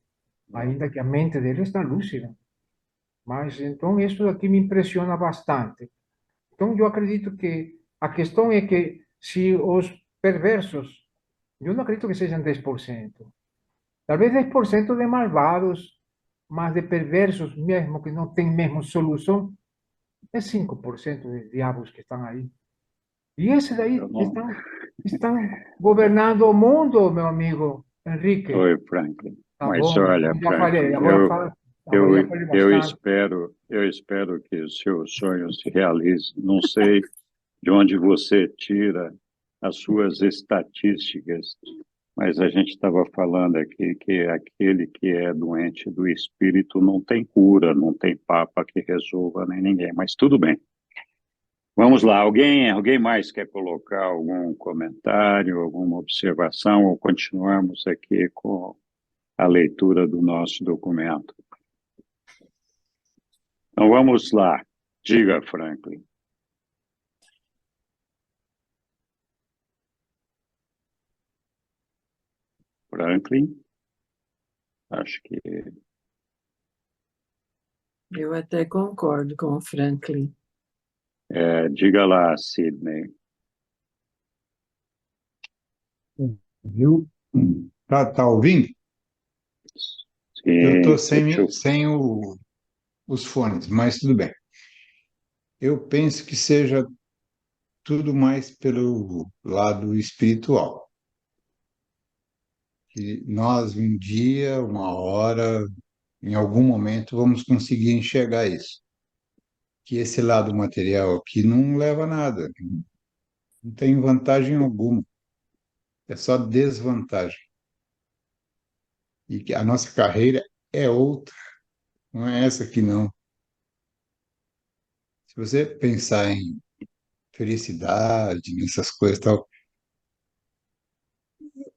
Ainda que a mente dele está lúcida. Mas então isso aqui me impressiona bastante. Então eu acredito que a questão é que se os perversos, eu não acredito que sejam 10%, talvez 10% de malvados, mas de perversos mesmo, que não tem mesmo solução, é 5% de diabos que estão aí. E esses aí estão governando o mundo, meu amigo Henrique. Oi, Franklin. Tá Mas bom, olha, já falei, Franklin, agora fala. Agora já falei bastante. eu espero que o seu sonho se realize. Não sei de onde você tira as suas estatísticas, mas a gente estava falando aqui que aquele que é doente do espírito não tem cura, não tem papa que resolva nem ninguém, mas tudo bem. Vamos lá, alguém mais quer colocar algum comentário, alguma observação, ou continuamos aqui com a leitura do nosso documento? Então vamos lá. Diga, Franklin. Franklin? Acho que... Eu até concordo com o Franklin. Diga lá, Sidney. Viu? Tá ouvindo? Sim, Eu estou sem os fones, mas tudo bem. Eu penso que seja tudo mais pelo lado espiritual. que nós um dia, uma hora, em algum momento, vamos conseguir enxergar isso. Que esse lado material aqui não leva a nada, não tem vantagem alguma, é só desvantagem. E que a nossa carreira é outra, não é essa aqui não. Se você pensar em felicidade, nessas coisas e tal,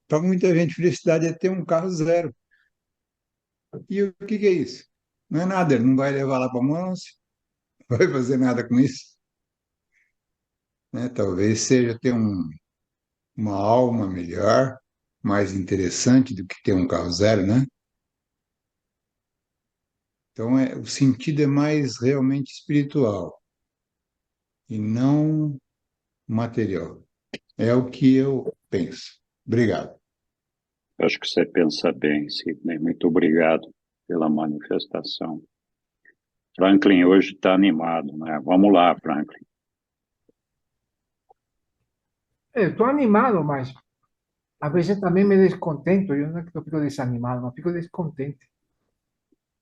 para muita gente, felicidade é ter um carro zero. E o que é isso? Não é nada, ele não vai levar lá para a Manso, não vai fazer nada com isso. Né? Talvez seja ter uma alma melhor, mais interessante do que ter um carro zero, né? Então, o sentido é mais realmente espiritual e não material. É o que eu penso. Obrigado. Acho que você pensa bem, Sidney. Muito obrigado pela manifestação. Franklin hoje está animado, né? Vamos lá, Franklin. Estou animado, mas a veces también me descontento. Yo no es que eu fico desanimado, mas fico descontente.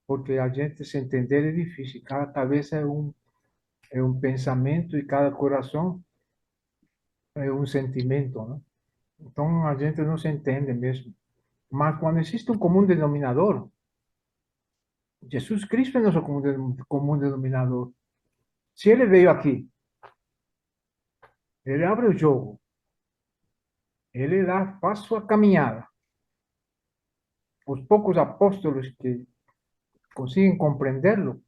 Porque a gente se entender é difícil. Cada cabeça é um pensamento e cada coração é um sentimento, né? Então a gente não se entende mesmo. Mas quando existe um comum denominador, Jesus Cristo é nosso comum denominador. Se ele veio aqui, ele abre o jogo, ele faz sua caminhada. Os poucos apóstolos que conseguem compreendê-lo,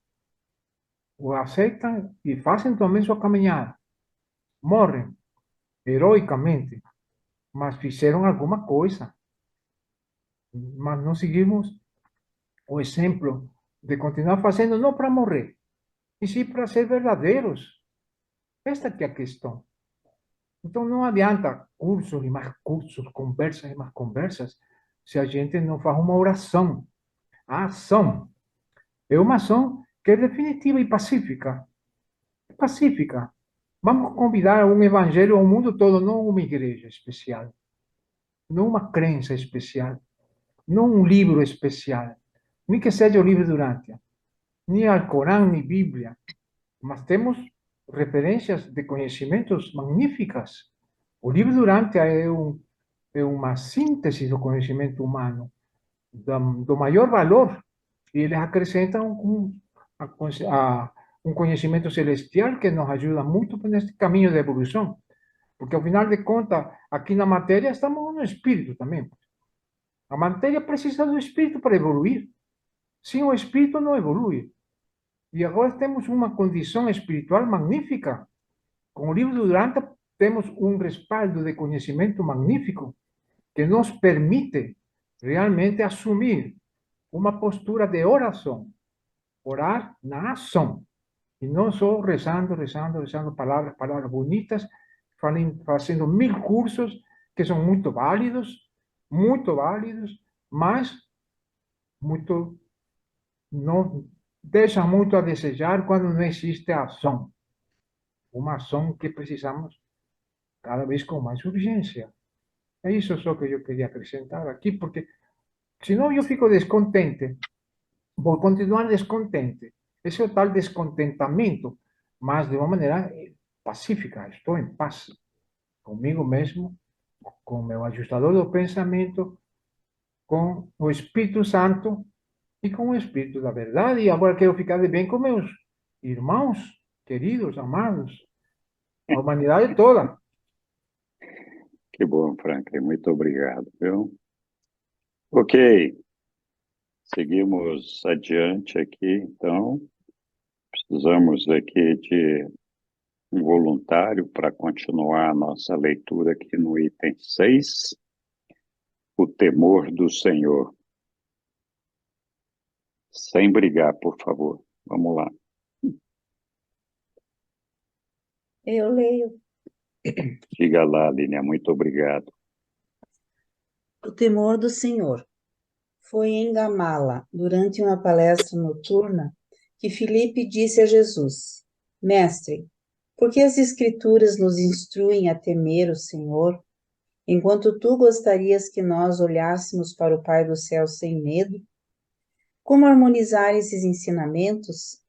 o aceitam e fazem também sua caminhada. Morrem heroicamente, mas fizeram alguma coisa. Mas não seguimos o exemplo de continuar fazendo não para morrer, e sim para ser verdadeiros. Esta que é a questão. Então não adianta cursos e mais cursos, conversas e mais conversas, se a gente não faz uma oração. A ação é uma ação que é definitiva e pacífica. É pacífica. Vamos convidar um evangelho ao mundo todo, não uma igreja especial, não uma crença especial, não um livro especial, nem que seja o livro Durante, nem Alcorão, nem Bíblia, mas temos referências de conhecimentos magníficas. O livro Durante é uma síntese do conhecimento humano, do maior valor, e eles acrescentam um conhecimento celestial que nos ajuda muito neste caminho de evolução. Porque, ao final de contas, aqui na matéria estamos no espírito também. A matéria precisa do espírito para evoluir. Sem o espírito não evolui. E agora temos uma condição espiritual magnífica. Com o livro do Durante temos um respaldo de conhecimento magnífico que nos permite realmente assumir uma postura de oração. Orar na ação. E não só rezando palavras bonitas, fazendo 1000 cursos que são muito válidos, mas não deixam muito a desejar quando não existe ação. Uma ação que precisamos cada vez com mais urgência. É isso só que eu queria acrescentar aqui, porque senão eu fico descontente. Vou continuar descontente. Esse é o tal descontentamento, mas de uma maneira pacífica. Estou em paz comigo mesmo, com o meu ajustador do pensamento, com o Espírito Santo e com o Espírito da verdade. E agora quero ficar de bem com meus irmãos, queridos, amados, a humanidade toda. Que bom, Franklin. Muito obrigado, viu? Ok. Seguimos adiante aqui, então. Precisamos aqui de um voluntário para continuar a nossa leitura aqui no item 6, o temor do Senhor. Sem brigar, por favor. Vamos lá. Eu leio. Diga lá, Línia. Muito obrigado. O temor do Senhor. Foi em Gamala, durante uma palestra noturna, que Filipe disse a Jesus: Mestre, por que as Escrituras nos instruem a temer o Senhor? enquanto tu gostarias que nós olhássemos para o Pai do céu sem medo? Como harmonizar esses ensinamentos?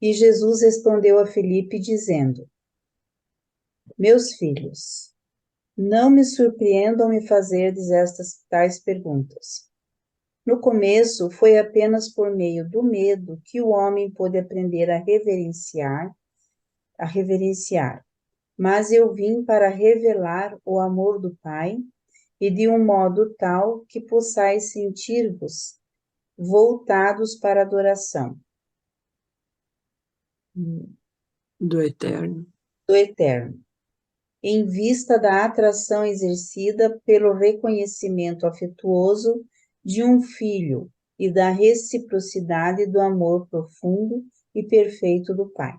E Jesus respondeu a Filipe dizendo: Meus filhos, não me surpreendam me fazerdes estas tais perguntas. No começo, foi apenas por meio do medo que o homem pôde aprender a reverenciar, mas eu vim para revelar o amor do Pai, e de um modo tal que possais sentir-vos voltados para a adoração Do Eterno. do Eterno, em vista da atração exercida pelo reconhecimento afetuoso de um filho e da reciprocidade do amor profundo e perfeito do Pai.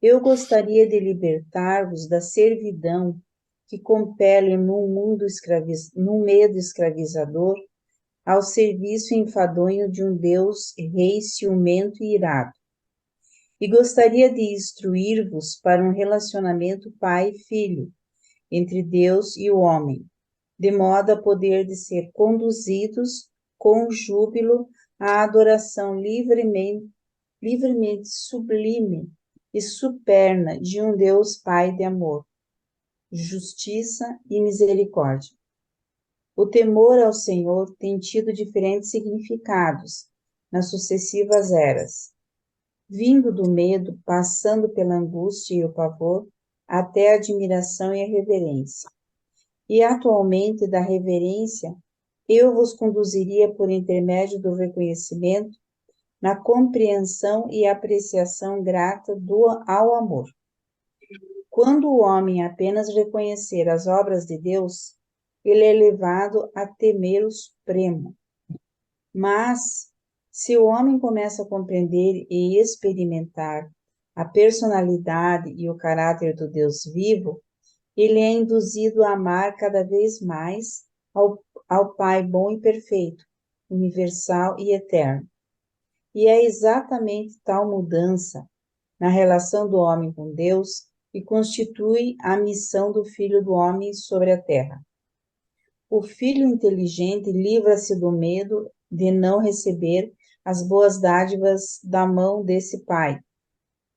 Eu gostaria de libertar-vos da servidão que compele num medo escravizador ao serviço enfadonho de um Deus rei ciumento e irado. E gostaria de instruir-vos para um relacionamento pai-filho, entre Deus e o homem, de modo a poder de ser conduzidos com júbilo à adoração livremente sublime e superna de um Deus Pai de amor, justiça e misericórdia. O temor ao Senhor tem tido diferentes significados nas sucessivas eras, vindo do medo, passando pela angústia e o pavor, até a admiração e a reverência. E atualmente da reverência, eu vos conduziria por intermédio do reconhecimento, na compreensão e apreciação grata ao amor. Quando o homem apenas reconhecer as obras de Deus, ele é levado a temer o Supremo. Mas, se o homem começa a compreender e experimentar a personalidade e o caráter do Deus vivo, ele é induzido a amar cada vez mais ao Pai bom e perfeito, universal e eterno. E é exatamente tal mudança na relação do homem com Deus que constitui a missão do Filho do Homem sobre a terra. O filho inteligente livra-se do medo de não receber as boas dádivas da mão desse pai,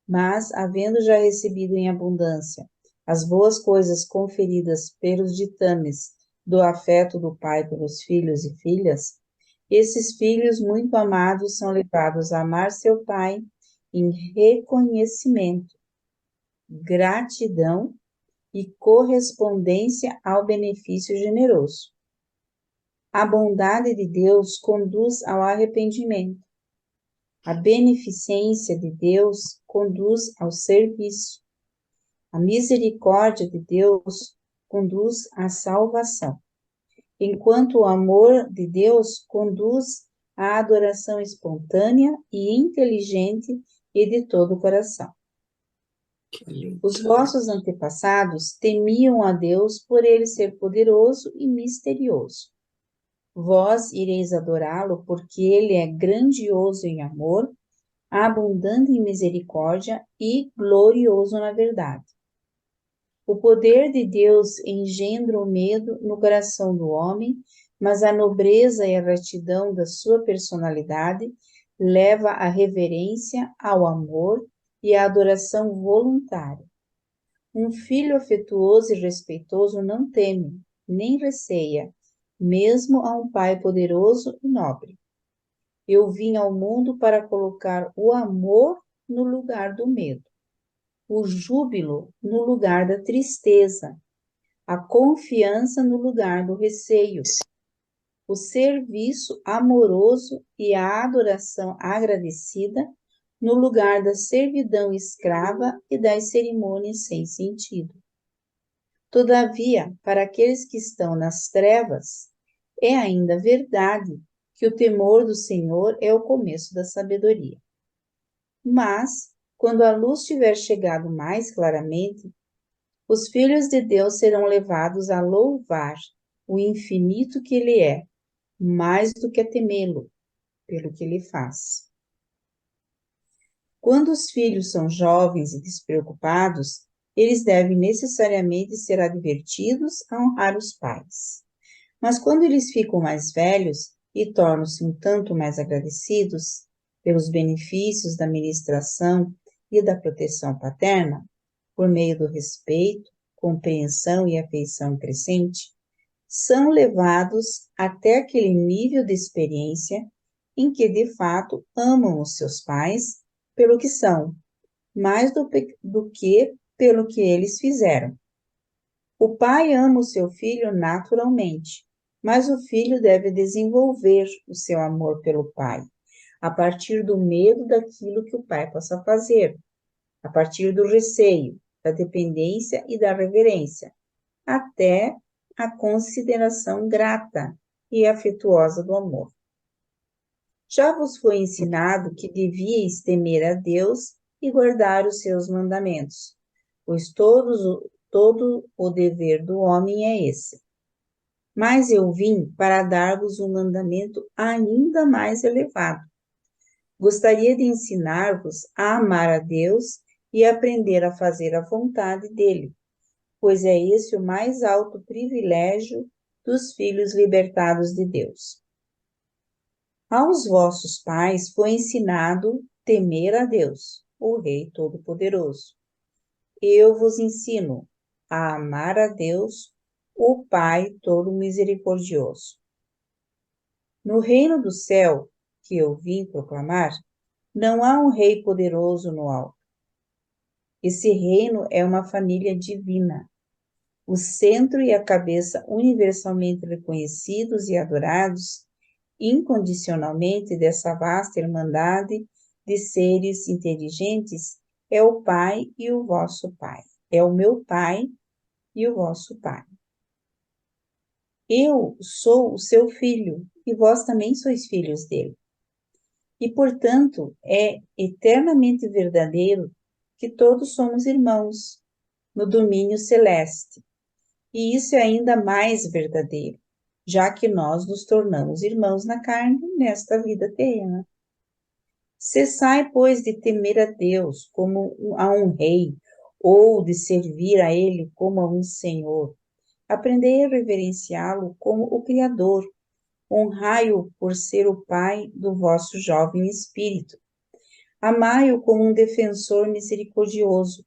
mas, havendo já recebido em abundância as boas coisas conferidas pelos ditames do afeto do pai pelos filhos e filhas, esses filhos muito amados são levados a amar seu pai em reconhecimento, gratidão e correspondência ao benefício generoso. A bondade de Deus conduz ao arrependimento. A beneficência de Deus conduz ao serviço. A misericórdia de Deus conduz à salvação, enquanto o amor de Deus conduz à adoração espontânea e inteligente e de todo o coração. Os vossos antepassados temiam a Deus por ele ser poderoso e misterioso. Vós ireis adorá-lo porque ele é grandioso em amor, abundante em misericórdia e glorioso na verdade. O poder de Deus engendra o medo no coração do homem, mas a nobreza e a retidão da sua personalidade leva à reverência, ao amor e à adoração voluntária. Um filho afetuoso e respeitoso não teme, nem receia, mesmo a um pai poderoso e nobre. Eu vim ao mundo para colocar o amor no lugar do medo, o júbilo no lugar da tristeza, a confiança no lugar do receio, o serviço amoroso e a adoração agradecida no lugar da servidão escrava e das cerimônias sem sentido. Todavia, para aqueles que estão nas trevas, é ainda verdade que o temor do Senhor é o começo da sabedoria. Mas, quando a luz tiver chegado mais claramente, os filhos de Deus serão levados a louvar o infinito que Ele é, mais do que a temê-lo, pelo que Ele faz. Quando os filhos são jovens e despreocupados, eles devem necessariamente ser advertidos a honrar os pais. Mas quando eles ficam mais velhos e tornam-se um tanto mais agradecidos pelos benefícios da ministração e da proteção paterna, por meio do respeito, compreensão e afeição crescente, são levados até aquele nível de experiência em que, de fato, amam os seus pais pelo que são, mais do que pelo que eles fizeram. O pai ama o seu filho naturalmente, mas o filho deve desenvolver o seu amor pelo pai, a partir do medo daquilo que o pai possa fazer, a partir do receio, da dependência e da reverência, até a consideração grata e afetuosa do amor. Já vos foi ensinado que devíeis temer a Deus e guardar os seus mandamentos, pois todo o dever do homem é esse. Mas eu vim para dar-vos um mandamento ainda mais elevado. Gostaria de ensinar-vos a amar a Deus e aprender a fazer a vontade dele, pois é esse o mais alto privilégio dos filhos libertados de Deus. Aos vossos pais foi ensinado temer a Deus, o Rei Todo-Poderoso. Eu vos ensino a amar a Deus, o Pai Todo-Misericordioso. No reino do céu, que eu vim proclamar, não há um rei poderoso no alto. Esse reino é uma família divina, o centro e a cabeça universalmente reconhecidos e adorados incondicionalmente dessa vasta irmandade de seres inteligentes é o Pai e o vosso Pai. É o meu Pai e o vosso Pai. Eu sou o seu filho e vós também sois filhos dele. E, portanto, é eternamente verdadeiro que todos somos irmãos no domínio celeste. E isso é ainda mais verdadeiro, já que nós nos tornamos irmãos na carne nesta vida terrena. Cessai, pois, de temer a Deus como a um rei, ou de servir a ele como a um senhor. Aprendei a reverenciá-lo como o Criador. Honrai-o por ser o Pai do vosso jovem espírito. Amai-o como um defensor misericordioso.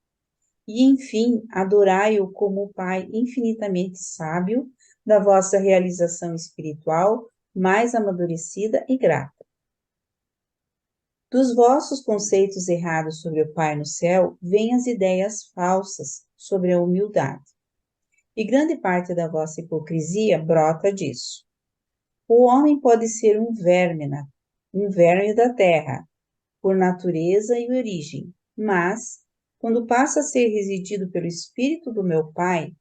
E, enfim, adorai-o como o Pai infinitamente sábio da vossa realização espiritual mais amadurecida e grata. Dos vossos conceitos errados sobre o Pai no céu, vêm as ideias falsas sobre a humildade. E grande parte da vossa hipocrisia brota disso. O homem pode ser um verme da terra, por natureza e origem, mas, quando passa a ser residido pelo Espírito do meu Pai,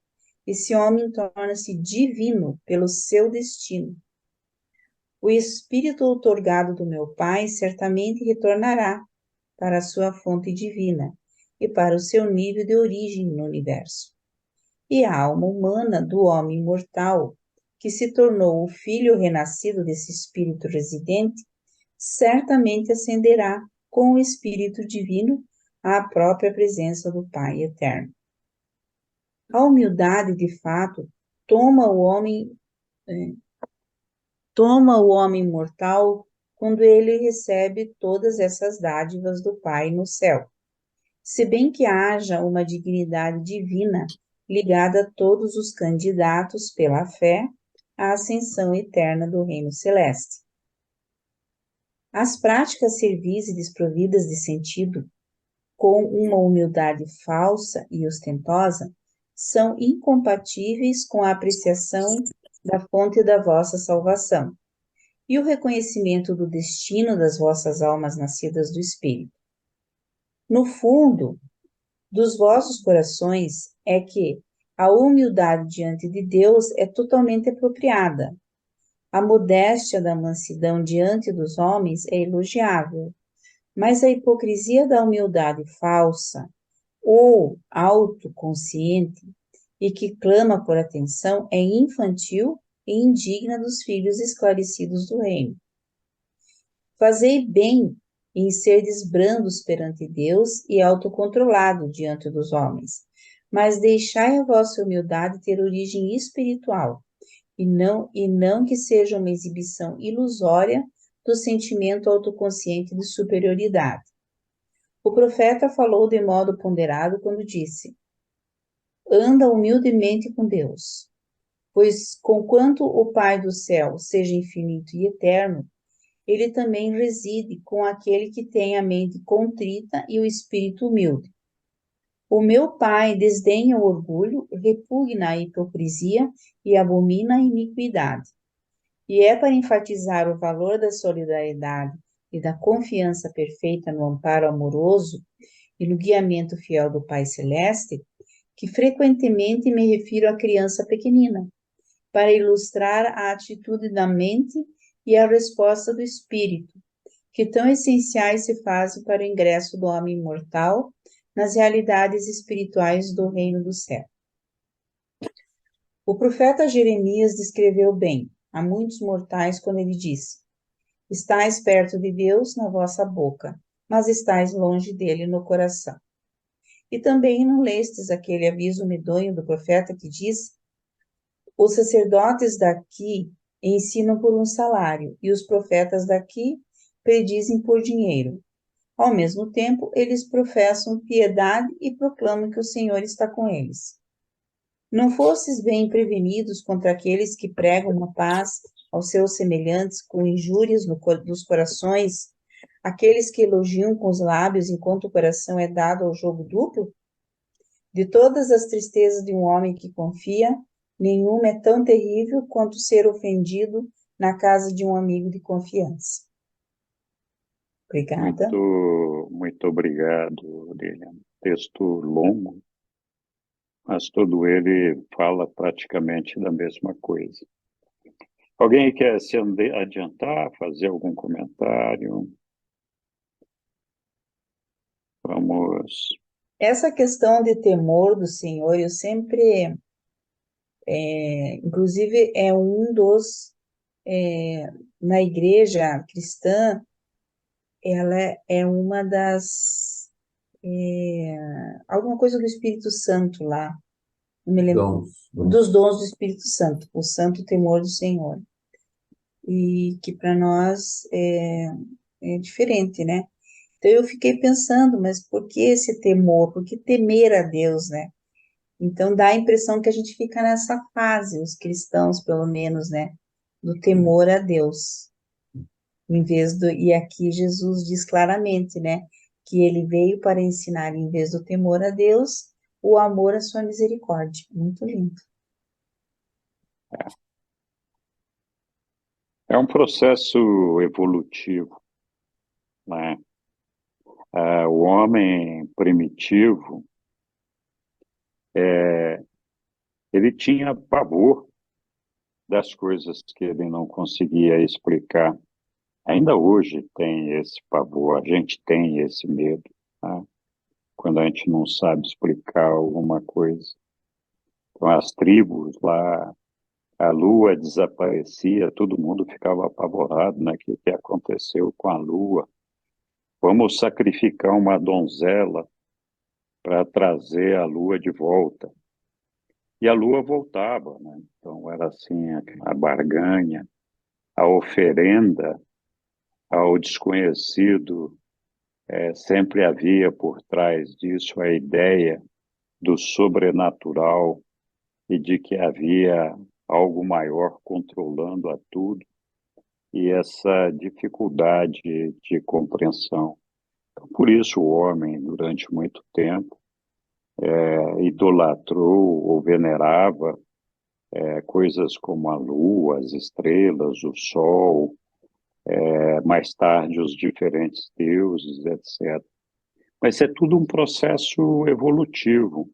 esse homem torna-se divino pelo seu destino. O Espírito outorgado do meu Pai certamente retornará para a sua fonte divina e para o seu nível de origem no universo. E a alma humana do homem mortal, que se tornou o filho renascido desse Espírito residente, certamente ascenderá com o Espírito divino à própria presença do Pai eterno. A humildade, de fato, toma o homem mortal quando ele recebe todas essas dádivas do Pai no céu. Se bem que haja uma dignidade divina ligada a todos os candidatos pela fé à ascensão eterna do reino celeste. As práticas servis e desprovidas de sentido, com uma humildade falsa e ostentosa, são incompatíveis com a apreciação da fonte da vossa salvação e o reconhecimento do destino das vossas almas nascidas do Espírito. No fundo dos vossos corações é que a humildade diante de Deus é totalmente apropriada. A modéstia da mansidão diante dos homens é elogiável, mas a hipocrisia da humildade falsa ou autoconsciente e que clama por atenção é infantil e indigna dos filhos esclarecidos do reino. Fazei bem em serdes brandos perante Deus e autocontrolado diante dos homens, mas deixai a vossa humildade ter origem espiritual, e não que seja uma exibição ilusória do sentimento autoconsciente de superioridade. O profeta falou de modo ponderado quando disse: anda humildemente com Deus, pois conquanto o Pai do céu seja infinito e eterno, ele também reside com aquele que tem a mente contrita e o espírito humilde. O meu Pai desdenha o orgulho, repugna a hipocrisia e abomina a iniquidade. E é para enfatizar o valor da solidariedade e da confiança perfeita no amparo amoroso e no guiamento fiel do Pai Celeste, que frequentemente me refiro à criança pequenina, para ilustrar a atitude da mente e a resposta do espírito, que tão essenciais se fazem para o ingresso do homem mortal nas realidades espirituais do reino do céu. O profeta Jeremias descreveu bem a muitos mortais quando ele disse: estais perto de Deus na vossa boca, mas estais longe dele no coração. E também não lestes aquele aviso medonho do profeta que diz: os sacerdotes daqui ensinam por um salário, e os profetas daqui predizem por dinheiro. Ao mesmo tempo, eles professam piedade e proclamam que o Senhor está com eles. Não fostes bem prevenidos contra aqueles que pregam uma paz aos seus semelhantes com injúrias nos corações, aqueles que elogiam com os lábios enquanto o coração é dado ao jogo duplo? De todas as tristezas de um homem que confia, nenhuma é tão terrível quanto ser ofendido na casa de um amigo de confiança. Obrigada. Muito obrigado, Lilian. Texto longo, mas todo ele fala praticamente da mesma coisa. Alguém quer se adiantar, fazer algum comentário? Vamos. Essa questão de temor do Senhor, eu sempre, inclusive, é um dos, na igreja cristã, ela é uma das, alguma coisa do Espírito Santo lá, não me lembro, dos dons do Espírito Santo, o santo temor do Senhor. E que para nós é diferente, né? Então eu fiquei pensando, mas por que esse temor? Por que temer a Deus, né? Então dá a impressão que a gente fica nessa fase, os cristãos pelo menos, né? Do temor a Deus. E aqui Jesus diz claramente, né? Que ele veio para ensinar, em vez do temor a Deus, o amor à sua misericórdia. Muito lindo. É um processo evolutivo, né? O homem primitivo, ele tinha pavor das coisas que ele não conseguia explicar. Ainda hoje tem esse pavor, a gente tem esse medo, tá? Quando a gente não sabe explicar alguma coisa. Então, as tribos lá, a lua desaparecia, todo mundo ficava apavorado, né? O que aconteceu com a lua? Vamos sacrificar uma donzela para trazer a lua de volta. E a lua voltava, né? Então, era assim, a barganha, a oferenda ao desconhecido. Sempre havia por trás disso a ideia do sobrenatural e de que havia algo maior controlando a tudo, e essa dificuldade de compreensão. Então, por isso o homem, durante muito tempo, idolatrou ou venerava coisas como a lua, as estrelas, o sol, mais tarde os diferentes deuses, etc. Mas é tudo um processo evolutivo.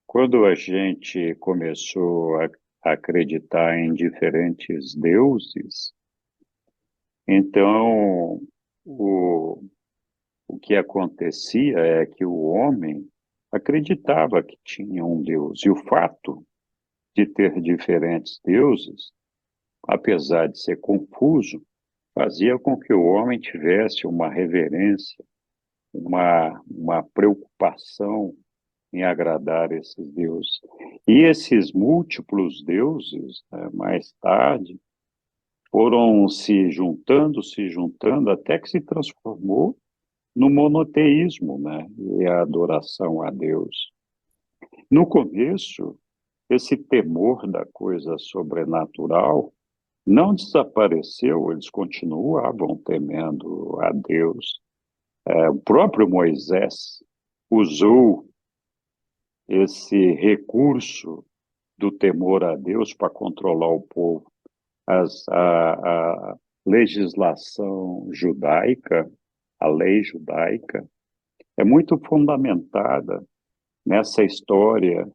Quando a gente começou a acreditar em diferentes deuses, então o que acontecia é que o homem acreditava que tinha um Deus. E o fato de ter diferentes deuses, apesar de ser confuso, fazia com que o homem tivesse uma reverência uma preocupação em agradar esses deuses. E esses múltiplos deuses, né, mais tarde, foram se juntando, até que se transformou no monoteísmo, né, e a adoração a Deus. No começo, esse temor da coisa sobrenatural não desapareceu, eles continuavam temendo a Deus. O próprio Moisés usou esse recurso do temor a Deus para controlar o povo. A legislação judaica, a lei judaica, é muito fundamentada nessa história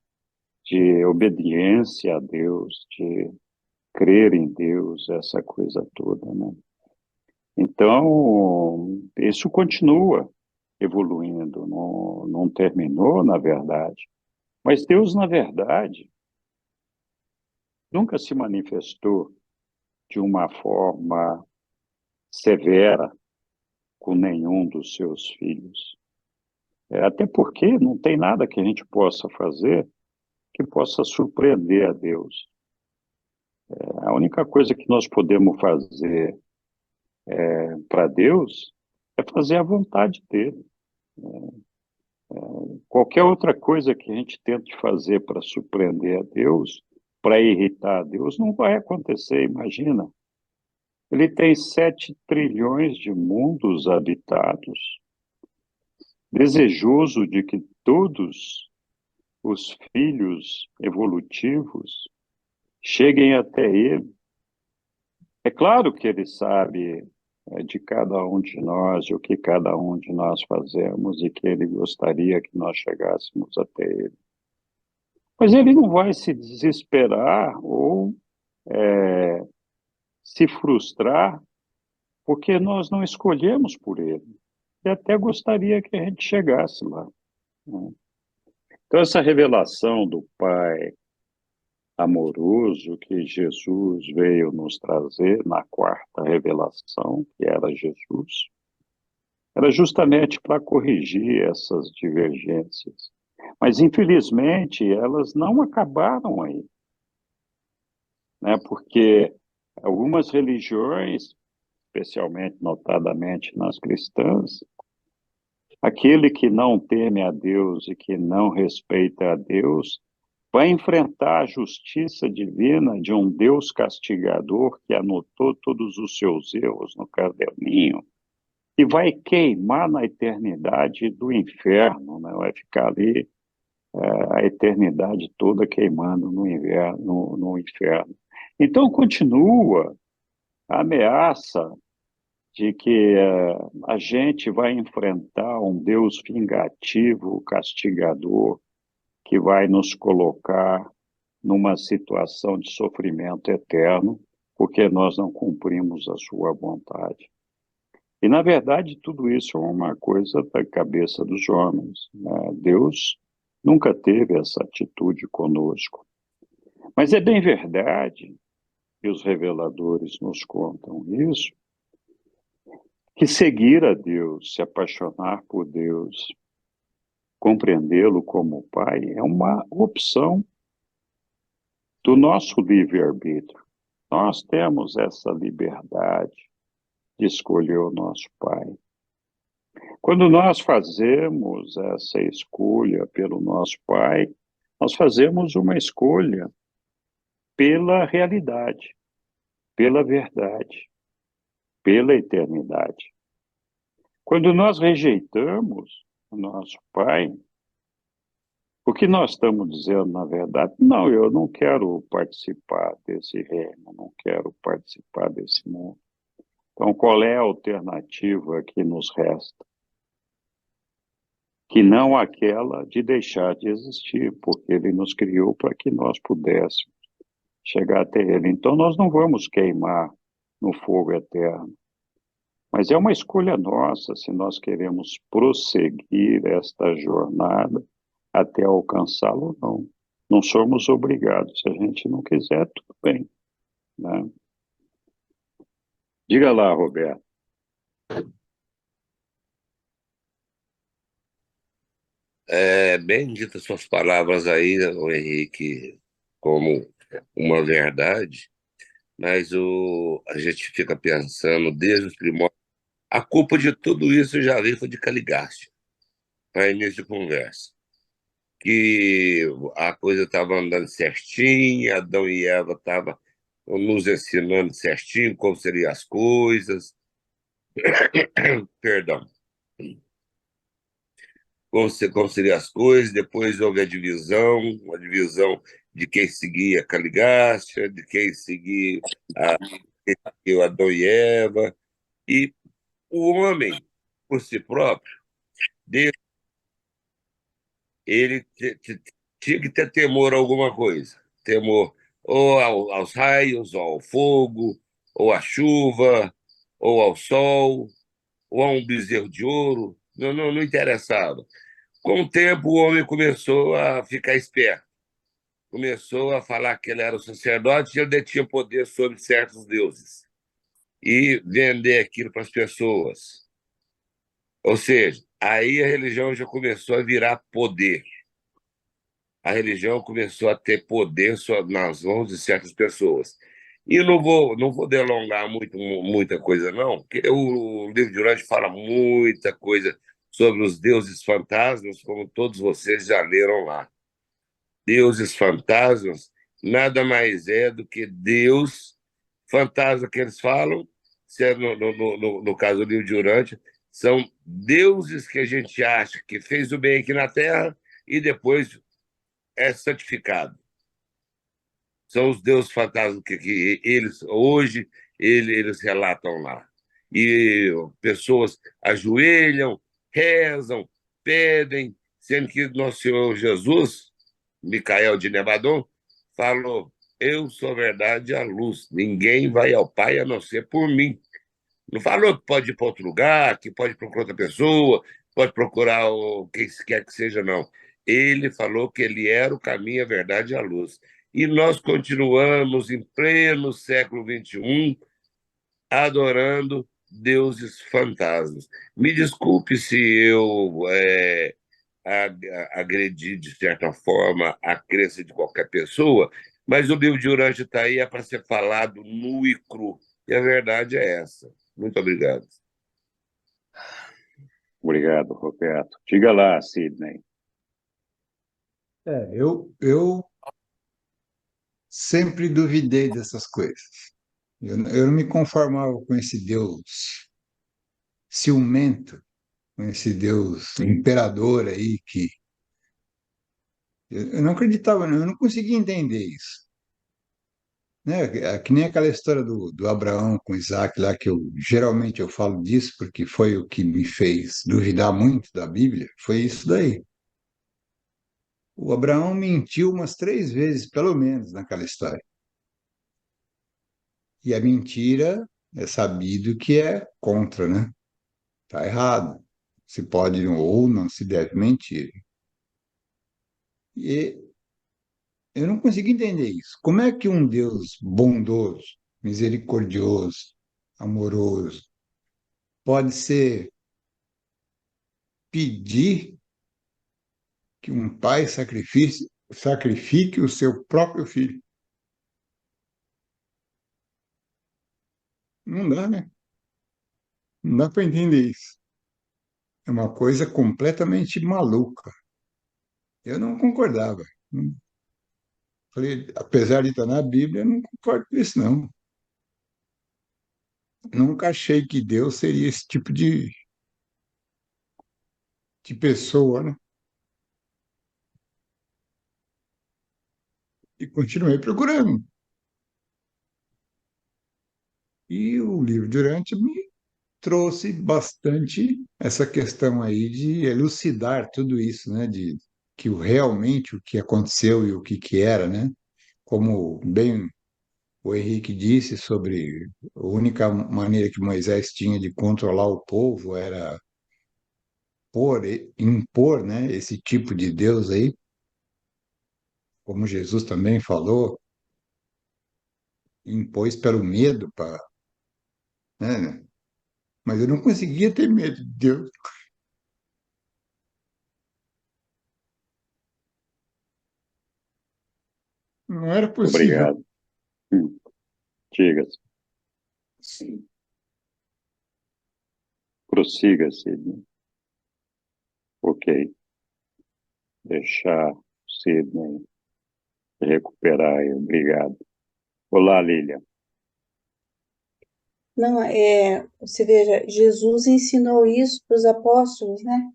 de obediência a Deus, de crer em Deus, essa coisa toda, né? Então, isso continua evoluindo, não terminou, na verdade. Mas Deus, na verdade, nunca se manifestou de uma forma severa com nenhum dos seus filhos. Até porque não tem nada que a gente possa fazer que possa surpreender a Deus. A única coisa que nós podemos fazer para Deus é fazer a vontade dele. Qualquer outra coisa que a gente tente fazer para surpreender a Deus, para irritar a Deus, não vai acontecer, imagina. Ele tem 7 trilhões de mundos habitados, desejoso de que todos os filhos evolutivos cheguem até ele. É claro que ele sabe de cada um de nós, o que cada um de nós fazemos e que ele gostaria que nós chegássemos até ele. Mas ele não vai se desesperar ou se frustrar porque nós não escolhemos por ele. E até gostaria que a gente chegasse lá, né? Então, essa revelação do Pai amoroso que Jesus veio nos trazer na quarta revelação, que era Jesus, era justamente para corrigir essas divergências. Mas, infelizmente, elas não acabaram aí, né? Porque algumas religiões, especialmente, notadamente nas cristãs, aquele que não teme a Deus e que não respeita a Deus vai enfrentar a justiça divina de um Deus castigador que anotou todos os seus erros no caderninho e vai queimar na eternidade do inferno, né? Vai ficar ali a eternidade toda queimando no inferno. Então continua a ameaça de que a gente vai enfrentar um Deus vingativo, castigador, que vai nos colocar numa situação de sofrimento eterno, porque nós não cumprimos a sua vontade. E, na verdade, tudo isso é uma coisa da cabeça dos homens, né? Deus nunca teve essa atitude conosco. Mas é bem verdade, e os reveladores nos contam isso, que seguir a Deus, se apaixonar por Deus, compreendê-lo como Pai, é uma opção do nosso livre-arbítrio. Nós temos essa liberdade de escolher o nosso Pai. Quando nós fazemos essa escolha pelo nosso Pai, nós fazemos uma escolha pela realidade, pela verdade, pela eternidade. Quando nós rejeitamos o nosso Pai, o que nós estamos dizendo, na verdade, não, eu não quero participar desse reino, não quero participar desse mundo. Então, qual é a alternativa que nos resta? Que não aquela de deixar de existir, porque ele nos criou para que nós pudéssemos chegar até ele. Então, nós não vamos queimar no fogo eterno. Mas é uma escolha nossa se nós queremos prosseguir esta jornada até alcançá-lo ou não. Não somos obrigados. Se a gente não quiser, tudo bem, né? Diga lá, Roberto. Bem ditas suas palavras aí, o Henrique, como uma verdade, mas a gente fica pensando desde os primórdios. A culpa de tudo isso já veio foi de Caligarte, para início de conversa. Que a coisa estava andando certinho, Adão e Eva estavam nos ensinando certinho como seriam as coisas, perdão, como seriam as coisas, depois houve a divisão de quem seguia Caligástia, de quem seguia a, o Adão e Eva, e o homem, por si próprio, ele tinha que ter temor a alguma coisa. Temor ou aos raios, ou ao fogo, ou à chuva, ou ao sol, ou a um bezerro de ouro. Não interessava. Com o tempo, o homem começou a ficar esperto. Começou a falar que ele era o sacerdote e ele detinha poder sobre certos deuses. E vender aquilo para as pessoas. Ou seja, aí a religião já começou a virar poder. A religião começou a ter poder nas mãos de certas pessoas. E não vou delongar muita coisa, não, porque o livro de Urântia fala muita coisa sobre os deuses fantasmas, como todos vocês já leram lá. Deuses fantasmas nada mais é do que Deus, fantasma que eles falam, se é no caso do livro de Urântia, são deuses que a gente acha que fez o bem aqui na Terra e depois é santificado. São os deuses fantasmas que eles hoje eles relatam lá. E pessoas ajoelham, rezam, pedem, sendo que nosso Senhor Jesus, Micael de Nebadon, falou: eu sou a verdade e a luz. Ninguém vai ao Pai a não ser por mim. Não falou que pode ir para outro lugar, que pode procurar outra pessoa, pode procurar quem quer que seja, não. Ele falou que ele era o caminho, a verdade e a luz. E nós continuamos, em pleno século XXI, adorando deuses fantasmas. Me desculpe se eu agredi, de certa forma, a crença de qualquer pessoa, mas o livro de Urântia está aí é para ser falado nu e cru. E a verdade é essa. Muito obrigado. Obrigado, Roberto. Diga lá, Sidney. Eu sempre duvidei dessas coisas. Eu não me conformava com esse Deus ciumento, com esse Deus imperador aí que eu não acreditava, não, eu não conseguia entender isso. Né? Que nem aquela história do Abraão com Isaac lá, que geralmente eu falo disso porque foi o que me fez duvidar muito da Bíblia, foi isso daí. O Abraão mentiu umas 3 vezes, pelo menos, naquela história. E a mentira é sabido que é contra, né? Tá errado. Se pode ou não se deve mentir. E eu não consigo entender isso. Como é que um Deus bondoso, misericordioso, amoroso, pode ser pedir que um pai sacrifique o seu próprio filho? Não dá, né? Não dá para entender isso. É uma coisa completamente maluca. Eu não concordava. Falei, apesar de estar na Bíblia, eu não concordo com isso, não. Nunca achei que Deus seria esse tipo de pessoa, né? E continuei procurando. E o livro Durante me trouxe bastante essa questão aí de elucidar tudo isso, né? De que realmente o que aconteceu e o que era, né? Como bem o Henrique disse sobre a única maneira que Moisés tinha de controlar o povo era impor, né, esse tipo de Deus aí, como Jesus também falou, impôs pelo medo, né? Mas eu não conseguia ter medo de Deus. Não era possível. Obrigado. Diga-se. Prossiga, Sidney. Ok. Deixar o Sidney recuperar aí. Obrigado. Olá, Lília. Não, você veja, Jesus ensinou isso para os apóstolos, né?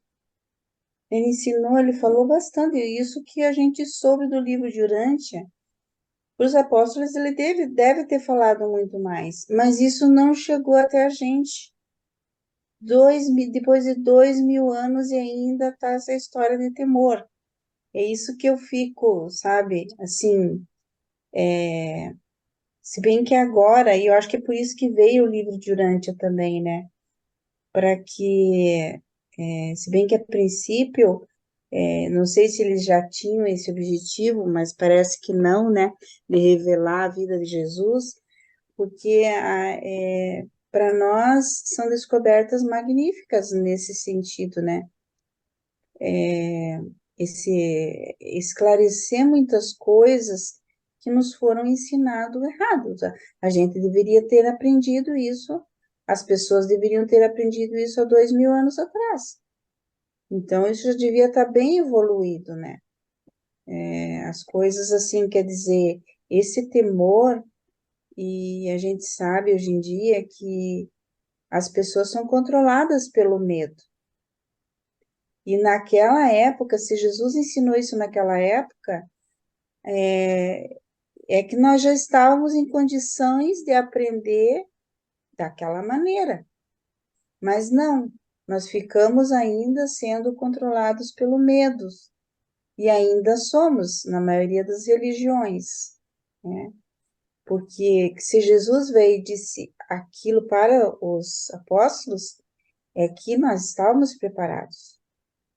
Ele ensinou, ele falou bastante, isso que a gente soube do livro de Urântia. Para os apóstolos, ele deve ter falado muito mais, mas isso não chegou até a gente. Depois de 2000 anos e ainda está essa história de temor. É isso que eu fico, sabe, assim, se bem que agora, e eu acho que é por isso que veio o livro de Urântia também, né? Para que, se bem que a princípio, não sei se eles já tinham esse objetivo, mas parece que não, né? De revelar a vida de Jesus, porque para nós são descobertas magníficas nesse sentido, né? Esclarecer muitas coisas que nos foram ensinadas errados. A gente deveria ter aprendido isso, as pessoas deveriam ter aprendido isso há 2000 anos atrás. Então, isso já devia estar bem evoluído, né? As coisas assim, quer dizer, esse temor, e a gente sabe hoje em dia que as pessoas são controladas pelo medo. E naquela época, se Jesus ensinou isso naquela época, é que nós já estávamos em condições de aprender daquela maneira. Mas não, nós ficamos ainda sendo controlados pelo medo. E ainda somos, na maioria das religiões, né? Porque se Jesus veio e disse aquilo para os apóstolos, é que nós estávamos preparados,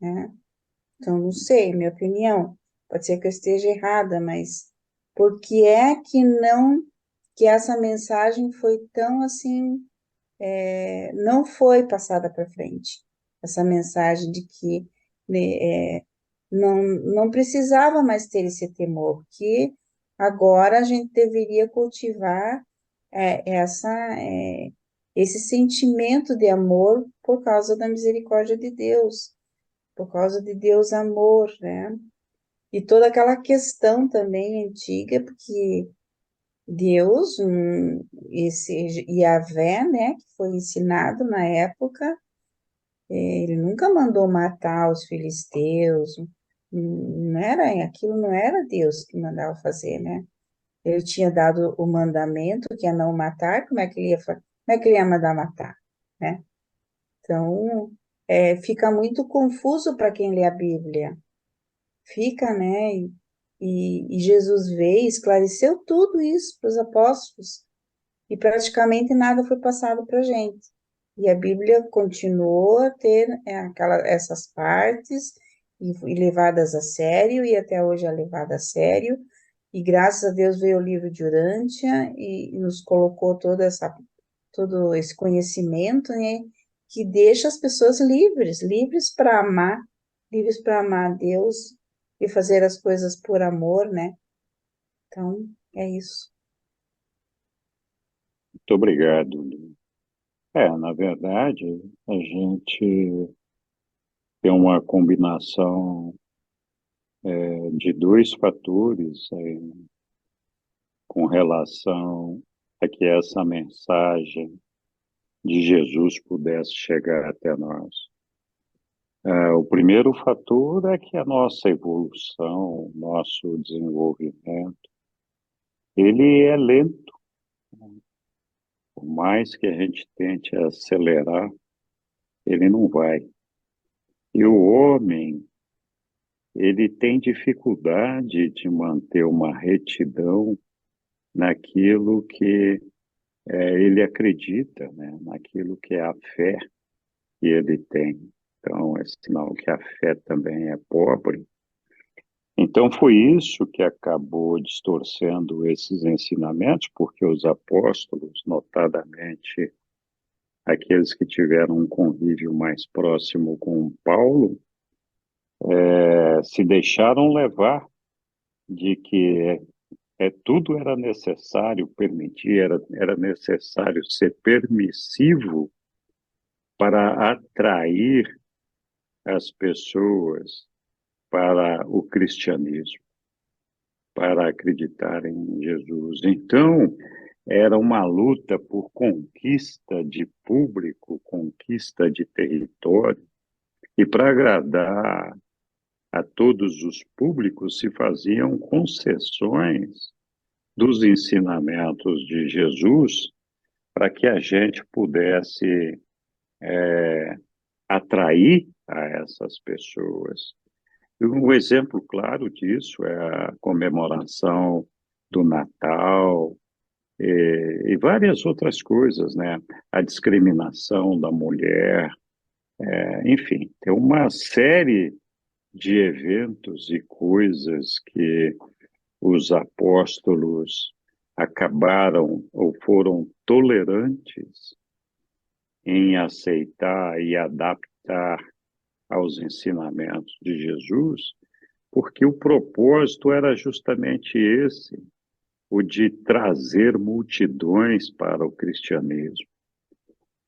né? Então, não sei, minha opinião, pode ser que eu esteja errada, mas por que é que essa mensagem foi tão assim, não foi passada para frente? Essa mensagem de que, né, não precisava mais ter esse temor, que agora a gente deveria cultivar esse sentimento de amor por causa da misericórdia de Deus, por causa de Deus amor, né? E toda aquela questão também antiga, porque Deus, esse Yahvé, né, que foi ensinado na época, ele nunca mandou matar os filisteus, aquilo não era Deus que mandava fazer, né? Ele tinha dado o mandamento que é não matar, como é que ele ia mandar matar, né? Então, fica muito confuso para quem lê a Bíblia. Fica, né? E Jesus veio, esclareceu tudo isso para os apóstolos, e praticamente nada foi passado para a gente. E a Bíblia continuou a ter essas partes e levadas a sério, e até hoje é levada a sério, e graças a Deus veio o livro de Urântia e nos colocou todo esse conhecimento, né, que deixa as pessoas livres para amar a Deus e fazer as coisas por amor, né? Então, é isso. Muito obrigado, Lília. Na verdade, a gente tem uma combinação de dois fatores com relação a que essa mensagem de Jesus pudesse chegar até nós. O primeiro fator é que a nossa evolução, o nosso desenvolvimento, ele é lento. Por mais que a gente tente acelerar, ele não vai. E o homem, ele tem dificuldade de manter uma retidão naquilo que ele acredita, né? Naquilo que é a fé que ele tem. Então, é sinal que a fé também é pobre. Então, foi isso que acabou distorcendo esses ensinamentos, porque os apóstolos, notadamente aqueles que tiveram um convívio mais próximo com Paulo, se deixaram levar de que tudo era necessário permitir, era necessário ser permissivo para atrair as pessoas para o cristianismo, para acreditar em Jesus. Então, era uma luta por conquista de público, conquista de território, e para agradar a todos os públicos se faziam concessões dos ensinamentos de Jesus para que a gente pudesse atrair a essas pessoas. E um exemplo claro disso é a comemoração do Natal e várias outras coisas, né? A discriminação da mulher, enfim, tem uma série de eventos e coisas que os apóstolos acabaram ou foram tolerantes em aceitar e adaptar aos ensinamentos de Jesus, porque o propósito era justamente esse, o de trazer multidões para o cristianismo.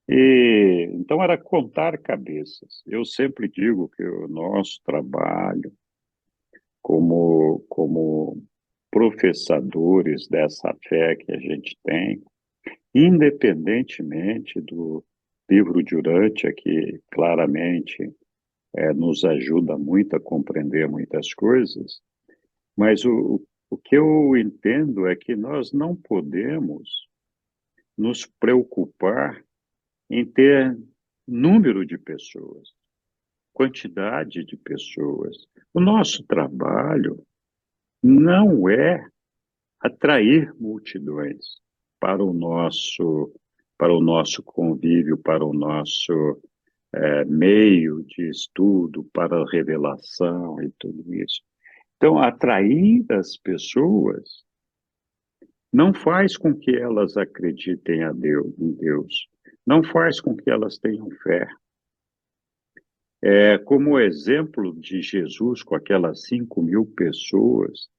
E então era contar cabeças. Eu sempre digo que o nosso trabalho como professadores dessa fé que a gente tem, independentemente do livro de Urântia, que claramente nos ajuda muito a compreender muitas coisas, mas o que eu entendo é que nós não podemos nos preocupar em ter número de pessoas, quantidade de pessoas. O nosso trabalho não é atrair multidões para o nosso convívio, para o nosso meio de estudo, para a revelação e tudo isso. Então, atrair as pessoas não faz com que elas acreditem em Deus, não faz com que elas tenham fé. Como o exemplo de Jesus com aquelas 5.000 pessoas,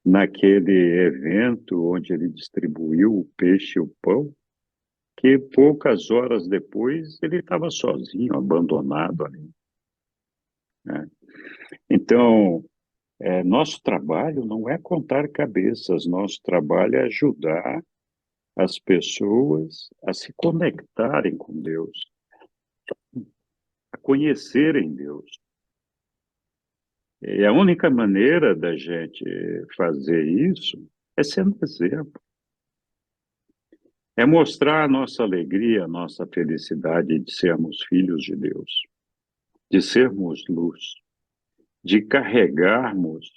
naquele evento onde ele distribuiu o peixe e o pão, que poucas horas depois ele estava sozinho, abandonado ali, né? Então, nosso trabalho não é contar cabeças, nosso trabalho é ajudar as pessoas a se conectarem com Deus, a conhecerem Deus. E a única maneira da gente fazer isso é sendo exemplo. É mostrar a nossa alegria, a nossa felicidade de sermos filhos de Deus, de sermos luz, de carregarmos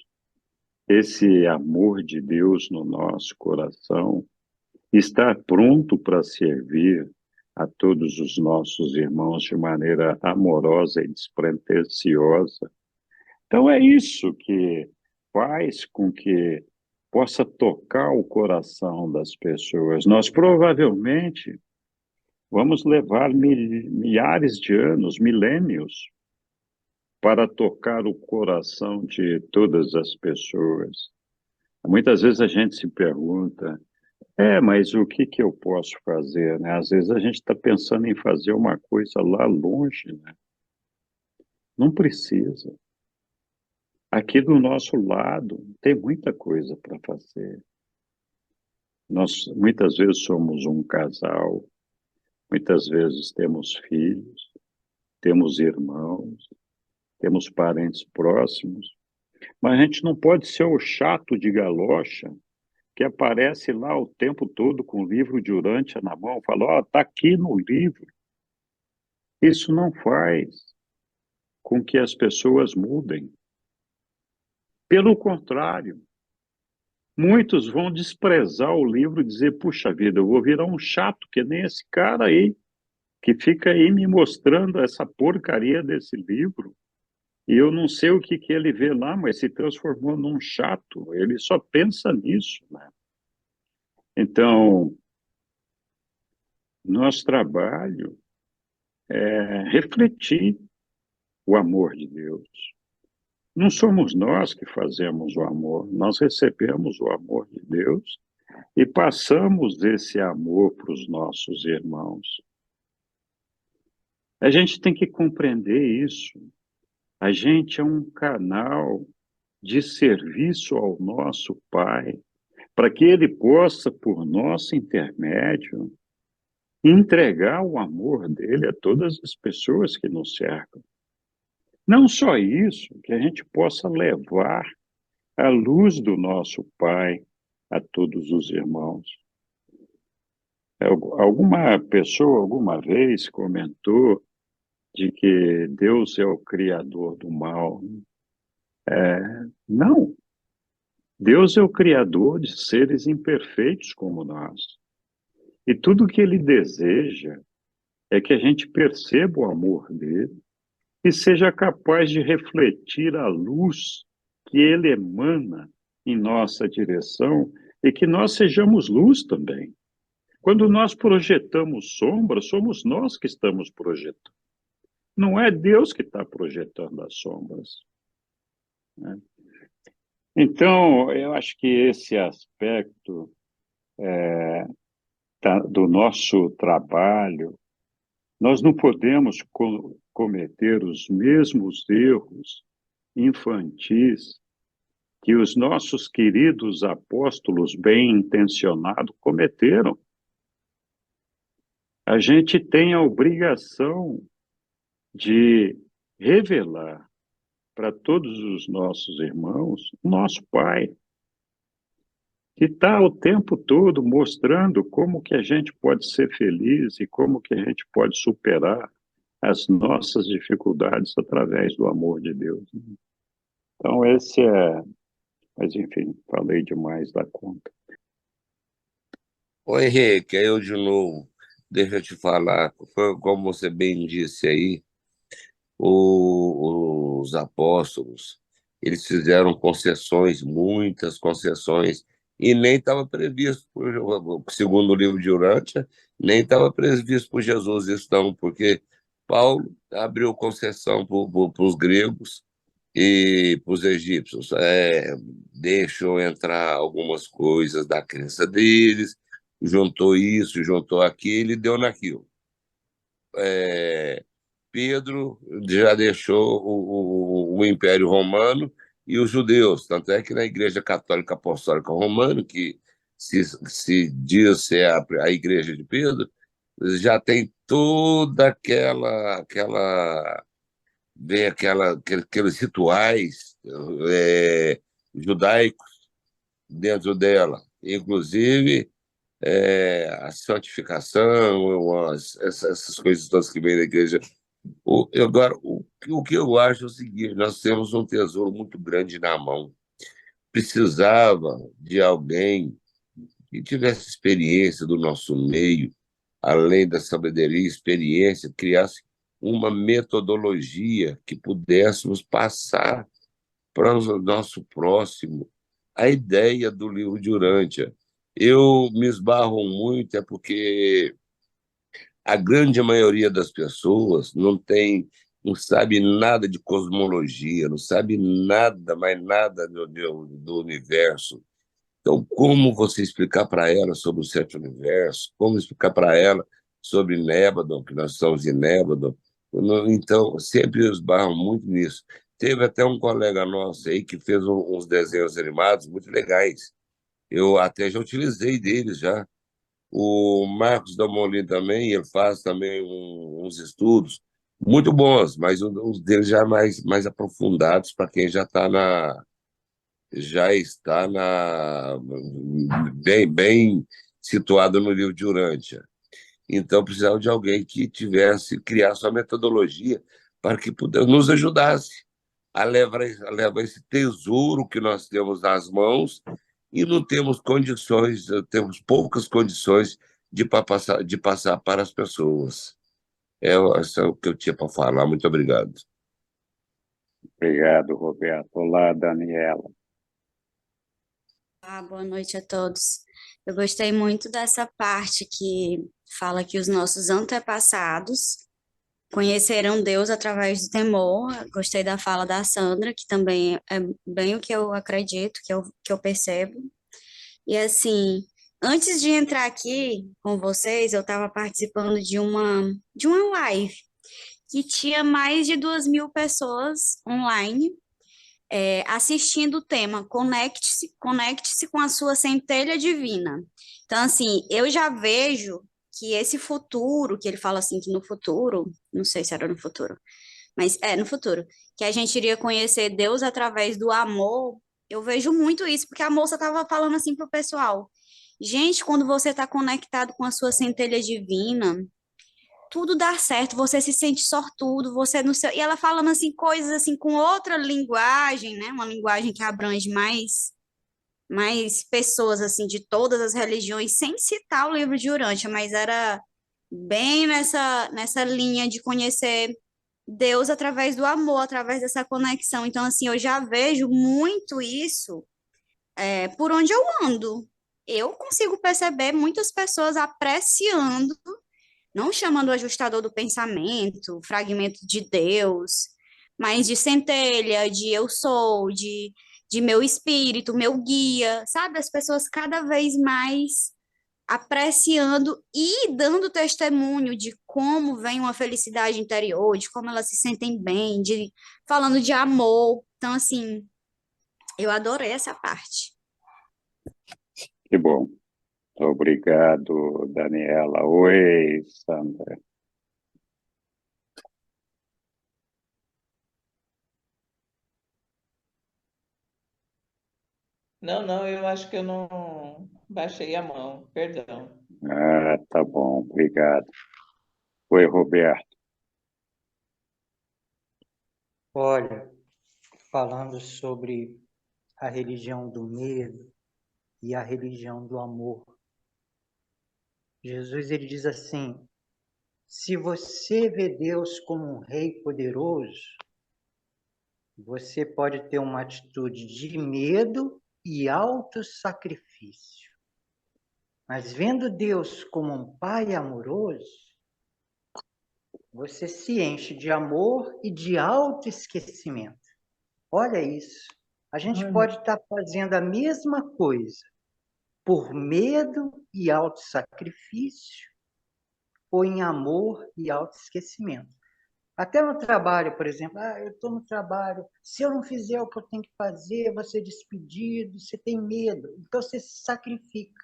esse amor de Deus no nosso coração, estar pronto para servir a todos os nossos irmãos de maneira amorosa e despretensiosa. Então é isso que faz com que possa tocar o coração das pessoas. Nós provavelmente vamos levar milhares de anos, milênios, para tocar o coração de todas as pessoas. Muitas vezes a gente se pergunta, mas o que eu posso fazer, né? Às vezes a gente está pensando em fazer uma coisa lá longe, né? Não precisa. Aqui do nosso lado tem muita coisa para fazer. Nós muitas vezes somos um casal, muitas vezes temos filhos, temos irmãos, temos parentes próximos, mas a gente não pode ser o chato de galocha que aparece lá o tempo todo com o livro de Urântia na mão, fala, está aqui no livro. Isso não faz com que as pessoas mudem. Pelo contrário, muitos vão desprezar o livro e dizer, puxa vida, eu vou virar um chato, que nem esse cara aí, que fica aí me mostrando essa porcaria desse livro. E eu não sei o que ele vê lá, mas se transformou num chato. Ele só pensa nisso, né? Então, nosso trabalho é refletir o amor de Deus, Não somos nós que fazemos o amor, nós recebemos o amor de Deus e passamos esse amor para os nossos irmãos. A gente tem que compreender isso. A gente é um canal de serviço ao nosso Pai, para que Ele possa, por nosso intermédio, entregar o amor dele a todas as pessoas que nos cercam. Não só isso, que a gente possa levar a luz do nosso Pai a todos os irmãos. Alguma pessoa, alguma vez, comentou de que Deus é o criador do mal. Não. Deus é o criador de seres imperfeitos como nós. E tudo que Ele deseja é que a gente perceba o amor dele e seja capaz de refletir a luz que Ele emana em nossa direção e que nós sejamos luz também. Quando nós projetamos sombra, somos nós que estamos projetando. Não é Deus que está projetando as sombras, né? Então, eu acho que esse aspecto do nosso trabalho, nós não podemos cometer os mesmos erros infantis que os nossos queridos apóstolos bem-intencionados cometeram. A gente tem a obrigação de revelar para todos os nossos irmãos o nosso Pai, que está o tempo todo mostrando como que a gente pode ser feliz e como que a gente pode superar as nossas dificuldades através do amor de Deus. Então, esse é... Mas, enfim, falei demais da conta. Oi, Henrique, é eu de novo. Deixa eu te falar, como você bem disse aí, os apóstolos, eles fizeram concessões, muitas concessões, e nem estava previsto, segundo o livro de Urântia, nem estava previsto por Jesus isso não, porque Paulo abriu concessão para os gregos e para os egípcios, deixou entrar algumas coisas da crença deles, juntou isso, juntou aquilo e deu naquilo. Pedro já deixou o Império Romano e os judeus, tanto é que na Igreja Católica Apostólica Romana, que se diz ser a Igreja de Pedro, já tem toda aqueles rituais judaicos dentro dela, inclusive a santificação, essas coisas todas que vêm da igreja. Agora, o que eu acho é o seguinte: nós temos um tesouro muito grande na mão. Precisava de alguém que tivesse experiência do nosso meio, além da sabedoria e experiência, criasse uma metodologia que pudéssemos passar para o nosso próximo a ideia do livro de Urântia. Eu me esbarro muito, porque a grande maioria das pessoas não sabe nada de cosmologia, não sabe nada, mais nada do universo. Então, como você explicar para ela sobre o sete universo? Como explicar para ela sobre Nébadon, que nós estamos em Nébadon? Então, sempre esbarram muito nisso. Teve até um colega nosso aí que fez uns desenhos animados muito legais. Eu até já utilizei deles já. O Marcos Damolin também, ele faz também uns estudos muito bons, mas os deles já mais aprofundados para quem já está bem situado no livro de Urântia. Então, precisava de alguém que criasse uma metodologia para que nos ajudasse a levar esse tesouro que nós temos nas mãos e não temos condições, temos poucas condições de passar para as pessoas. Isso é o que eu tinha para falar. Muito obrigado. Obrigado, Roberto. Olá, Daniela. Boa noite a todos. Eu gostei muito dessa parte que fala que os nossos antepassados conheceram Deus através do temor. Gostei da fala da Sandra, que também é bem o que eu acredito, que eu percebo. E assim, antes de entrar aqui com vocês, eu estava participando de uma live que tinha mais de 2.000 pessoas online assistindo o tema conecte-se com a sua centelha divina. Então, assim, eu já vejo que esse futuro, que ele fala assim, que no futuro, não sei se era no futuro, mas no futuro, que a gente iria conhecer Deus através do amor, eu vejo muito isso, porque a moça estava falando assim pro pessoal, gente, quando você está conectado com a sua centelha divina, tudo dá certo, você se sente sortudo, você no seu... E ela falando assim coisas assim com outra linguagem, né? Uma linguagem que abrange mais pessoas assim de todas as religiões, sem citar o livro de Urântia, mas era bem nessa linha de conhecer Deus através do amor, através dessa conexão. Então assim, eu já vejo muito isso por onde eu ando. Eu consigo perceber muitas pessoas apreciando, não chamando o ajustador do pensamento, fragmento de Deus, mas de centelha, de eu sou, de meu espírito, meu guia, sabe? As pessoas cada vez mais apreciando e dando testemunho de como vem uma felicidade interior, de como elas se sentem bem, falando de amor. Então, assim, eu adorei essa parte. Que bom. Obrigado, Daniela. Oi, Sandra. Não, eu acho que eu não baixei a mão, perdão. Ah, tá bom, obrigado. Oi, Roberto. Olha, falando sobre a religião do medo e a religião do amor, Jesus ele diz assim: se você vê Deus como um rei poderoso, você pode ter uma atitude de medo e autossacrifício. Mas vendo Deus como um pai amoroso, você se enche de amor e de autoesquecimento. Olha isso. A gente pode estar fazendo a mesma coisa por medo e autossacrifício ou em amor e autoesquecimento. Até no trabalho, por exemplo, eu estou no trabalho, se eu não fizer o que eu tenho que fazer, vou ser despedido, você tem medo, então você se sacrifica.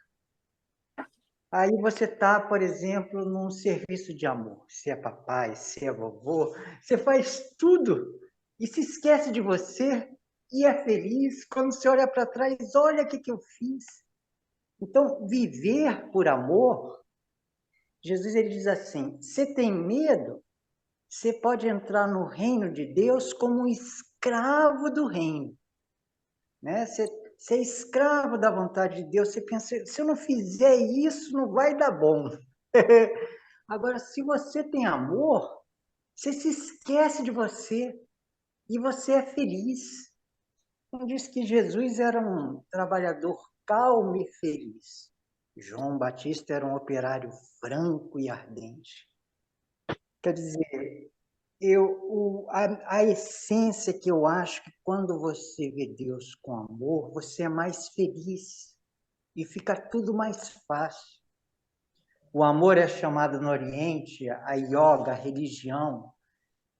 Aí você está, por exemplo, num serviço de amor, se é papai, se é vovô, você faz tudo e se esquece de você e é feliz. Quando você olha para trás, olha o que eu fiz. Então, viver por amor, Jesus ele diz assim, você tem medo? Você pode entrar no reino de Deus como um escravo do reino. Né? Você é escravo da vontade de Deus. Você pensa, se eu não fizer isso, não vai dar bom. Agora, se você tem amor, você se esquece de você e você é feliz. Então, diz que Jesus era um trabalhador calmo e feliz. João Batista era um operário franco e ardente. Quer dizer, a essência que eu acho que quando você vê Deus com amor, você é mais feliz e fica tudo mais fácil. O amor é chamado no Oriente, a yoga, a religião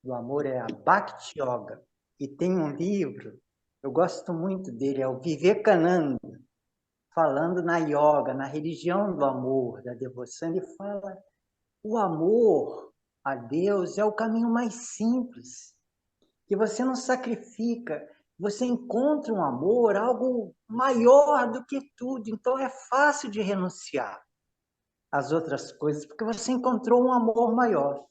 do amor é a Bhakti Yoga. E tem um livro, eu gosto muito dele, é o Vivekananda, falando na yoga, na religião do amor, da devoção. Ele fala, o amor a Deus é o caminho mais simples, que você não sacrifica, você encontra um amor, algo maior do que tudo, então é fácil de renunciar às outras coisas, porque você encontrou um amor maior.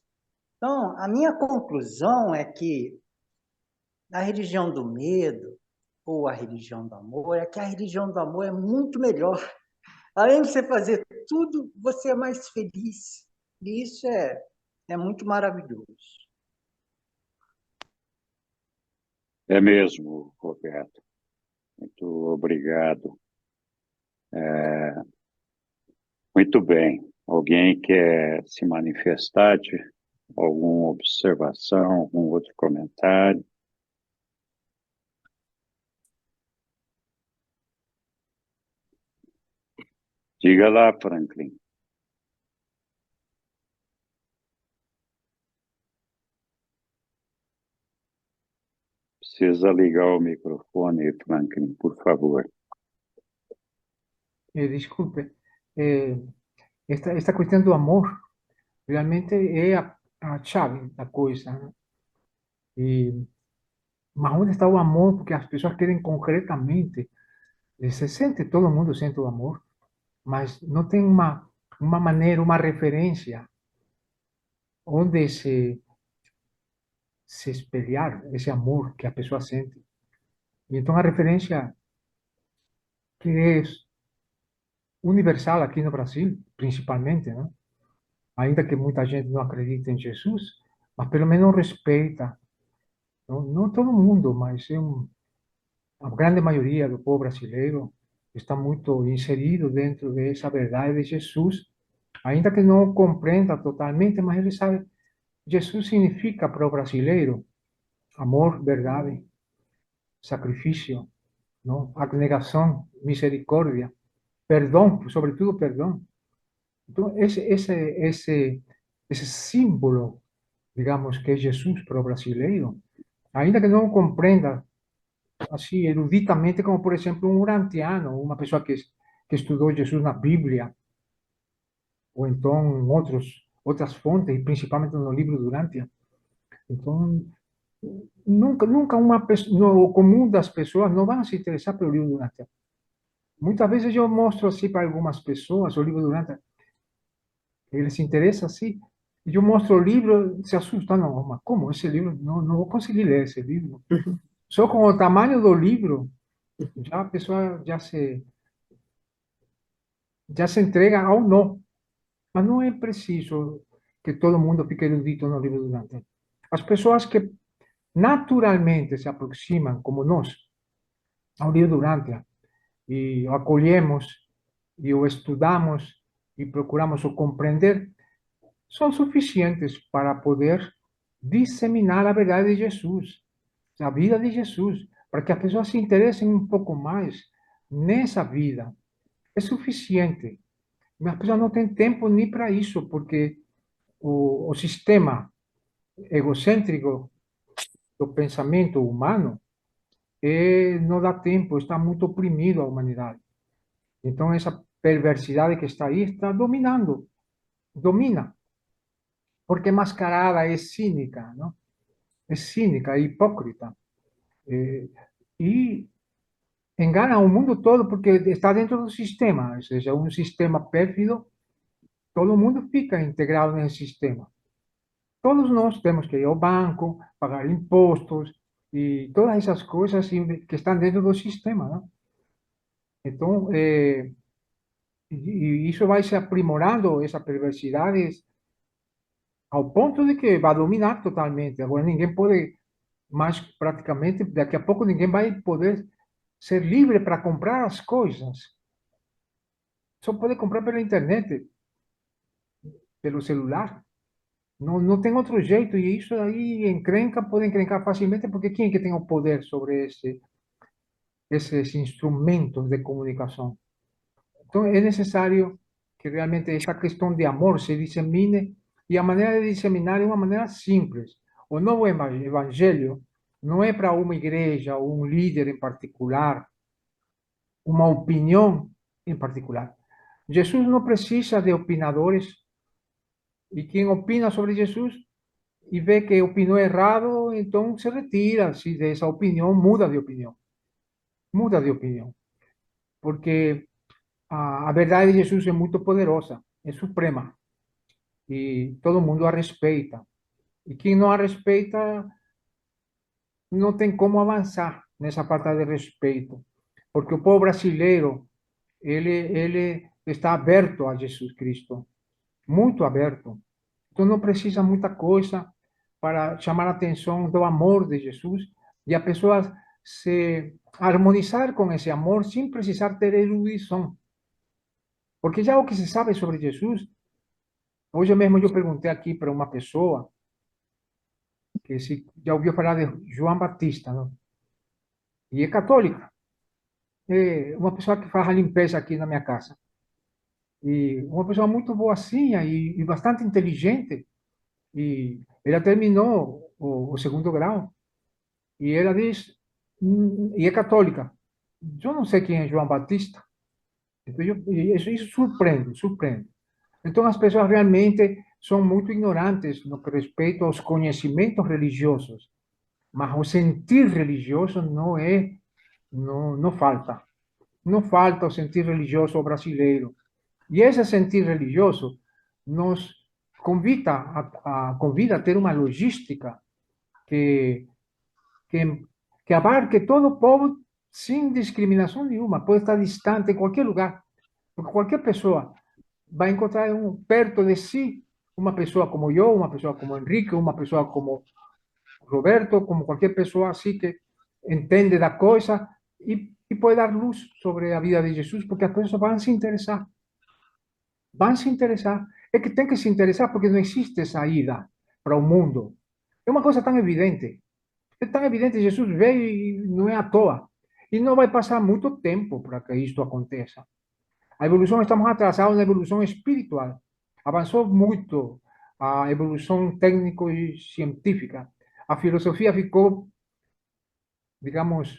Então, a minha conclusão é que a religião do medo, ou a religião do amor, é que a religião do amor é muito melhor. Além de você fazer tudo, você é mais feliz. E isso é muito maravilhoso. É mesmo, Roberto. Muito obrigado. Muito bem. Alguém quer se manifestar Alguma observação, algum outro comentário? Diga lá, Franklin. Precisa ligar o microfone, Franklin, por favor. Disculpe, esta questão do amor realmente é a chave da coisa, né? Mas onde está o amor? Porque as pessoas querem concretamente, se sente, todo mundo sente o amor, mas não tem uma maneira, uma referência onde se espelhar esse amor que a pessoa sente. Então, a referência que é universal aqui no Brasil, principalmente, né? Ainda que muita gente não acredite em Jesus, mas pelo menos respeita. Não todo mundo, mas a grande maioria do povo brasileiro está muito inserido dentro dessa verdade de Jesus, ainda que não compreenda totalmente, mas ele sabe, Jesus significa para o brasileiro amor, verdade, sacrifício, não? Abnegação, misericórdia, perdão, sobretudo perdão. Então, esse símbolo, digamos, que é Jesus para o brasileiro, ainda que não compreenda assim eruditamente, como por exemplo um urantiano, uma pessoa que estudou Jesus na Bíblia, ou então em outras fontes, e principalmente no livro do Urantia. Então, nunca uma pessoa, no comum das pessoas não vai se interessar pelo livro do Urantia. Muitas vezes eu mostro assim para algumas pessoas o livro do Urantia, eles se interessam assim, e eu mostro o livro, se assustam, não, mas como esse livro? Não vou conseguir ler esse livro. Só com o tamanho do livro, já a pessoa já se entrega ao não. Mas não é preciso que todo mundo fique erudito no livro do Dante. As pessoas que naturalmente se aproximam, como nós, ao livro do Dante, e o acolhemos, e o estudamos, e procuramos o compreender, são suficientes para poder disseminar a verdade de Jesus, a vida de Jesus, para que as pessoas se interessem um pouco mais nessa vida. É suficiente. Mas as pessoas não têm tempo nem para isso, porque o sistema egocêntrico do pensamento humano não dá tempo, está muito oprimido a humanidade. Então, essa perversidade que está aí está domina, porque mascarada é cínica, não? É cínica, é hipócrita. E engana o mundo todo porque está dentro do sistema, ou seja, um sistema pérfido, todo mundo fica integrado nesse sistema. Todos nós temos que ir ao banco, pagar impostos e todas essas coisas que estão dentro do sistema, né? Então, e isso vai se aprimorando, essa perversidade, ao ponto de que vai dominar totalmente. Agora ninguém pode mais, praticamente, daqui a pouco ninguém vai poder ser livre para comprar as coisas. Só pode comprar pela internet, pelo celular. Não tem outro jeito, e isso aí pode encrencar facilmente, porque quem é que tem o poder sobre esses instrumentos de comunicação? Então, é necessário que realmente essa questão de amor se dissemine, e a maneira de disseminar é uma maneira simples. O novo evangelho não é para uma igreja ou um líder em particular, uma opinião em particular. Jesus não precisa de opinadores, e quem opina sobre Jesus e vê que opinou errado, então se retira-se dessa opinião, muda de opinião. Muda de opinião. Porque a verdade de Jesus é muito poderosa, é suprema. E todo mundo a respeita. E quem não a respeita não tem como avançar nessa parte de respeito. Porque o povo brasileiro, ele está aberto a Jesus Cristo. Muito aberto. Então não precisa muita coisa para chamar a atenção do amor de Jesus e a pessoa se harmonizar com esse amor sem precisar ter erudição. Porque já o que se sabe sobre Jesus, hoje mesmo eu perguntei aqui para uma pessoa, que se já ouviu falar de João Batista, não? E é católica. É uma pessoa que faz a limpeza aqui na minha casa. E uma pessoa muito boazinha e bastante inteligente. E ela terminou o segundo grau. E ela diz, e é católica. Eu não sei quem é João Batista. Então, isso surpreende, surpreende. Então, as pessoas realmente são muito ignorantes no que respeita aos conhecimentos religiosos. Mas o sentir religioso não falta. Não falta o sentir religioso brasileiro. E esse sentir religioso nos convida a ter uma logística que, que, que abarque todo o povo sem discriminação nenhuma. Pode estar distante em qualquer lugar, porque qualquer pessoa vai encontrar perto de si uma pessoa como eu, uma pessoa como Henrique, uma pessoa como Roberto, como qualquer pessoa assim que entende da coisa e pode dar luz sobre a vida de Jesus, porque as pessoas vão se interessar. Vão se interessar. É que tem que se interessar porque não existe saída para o mundo. É uma coisa tão evidente. É tão evidente, Jesus veio e não é à toa. E não vai passar muito tempo para que isto aconteça. A evolução, estamos atrasados na evolução espiritual. Avançou muito a evolução técnico e científica. A filosofia ficou, digamos,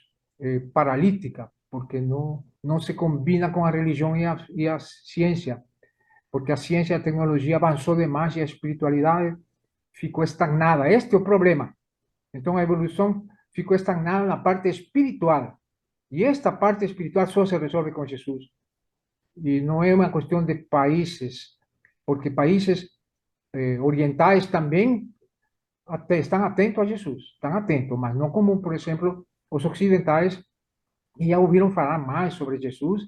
paralítica, porque não se combina com a religião e a ciência, porque a ciência e a tecnologia avançou demais e a espiritualidade ficou estagnada. Este é o problema. Então, a evolução ficou estagnada na parte espiritual. E esta parte espiritual só se resolve com Jesus. E não é uma questão de países, porque países orientais também até estão atentos a Jesus, estão atentos, mas não como, por exemplo, os ocidentais, que já ouviram falar mais sobre Jesus,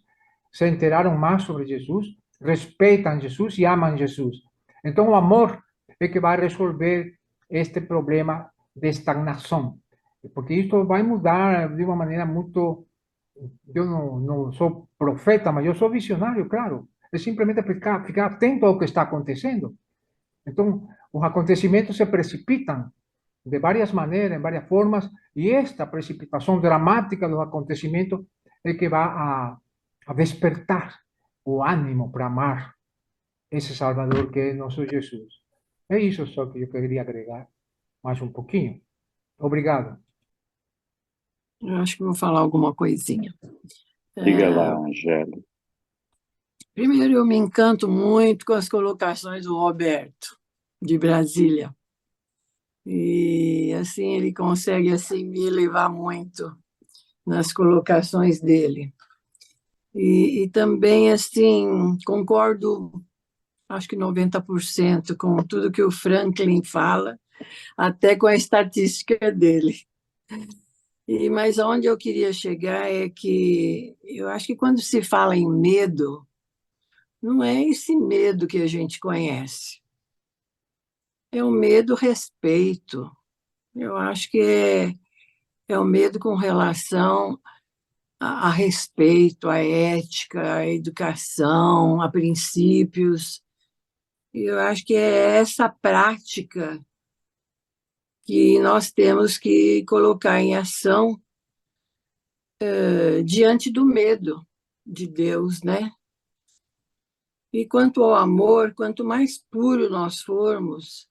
se enteraram mais sobre Jesus, respeitam Jesus e amam Jesus. Então, o amor é que vai resolver este problema de estagnação, porque isto vai mudar de uma maneira muito... Eu não sou profeta, mas eu sou visionário, claro. É simplesmente ficar atento ao que está acontecendo. Então, os acontecimentos se precipitam de várias maneiras, em várias formas, e esta precipitação dramática dos acontecimentos é que vai a despertar o ânimo para amar esse Salvador que é nosso Jesus. É isso só que eu queria agregar mais um pouquinho. Obrigado. Eu acho que vou falar alguma coisinha. Diga lá, Angélica. Primeiro, eu me encanto muito com as colocações do Roberto, de Brasília. E, assim, ele consegue assim, me levar muito nas colocações dele. E também, assim, concordo, acho que 90% com tudo que o Franklin fala, até com a estatística dele. Mas onde eu queria chegar é que eu acho que quando se fala em medo, não é esse medo que a gente conhece. É o medo-respeito. Eu acho que é o medo com relação a respeito, à ética, à educação, a princípios. E eu acho que é essa prática que nós temos que colocar em ação diante do medo de Deus, né? E quanto ao amor, quanto mais puro nós formos,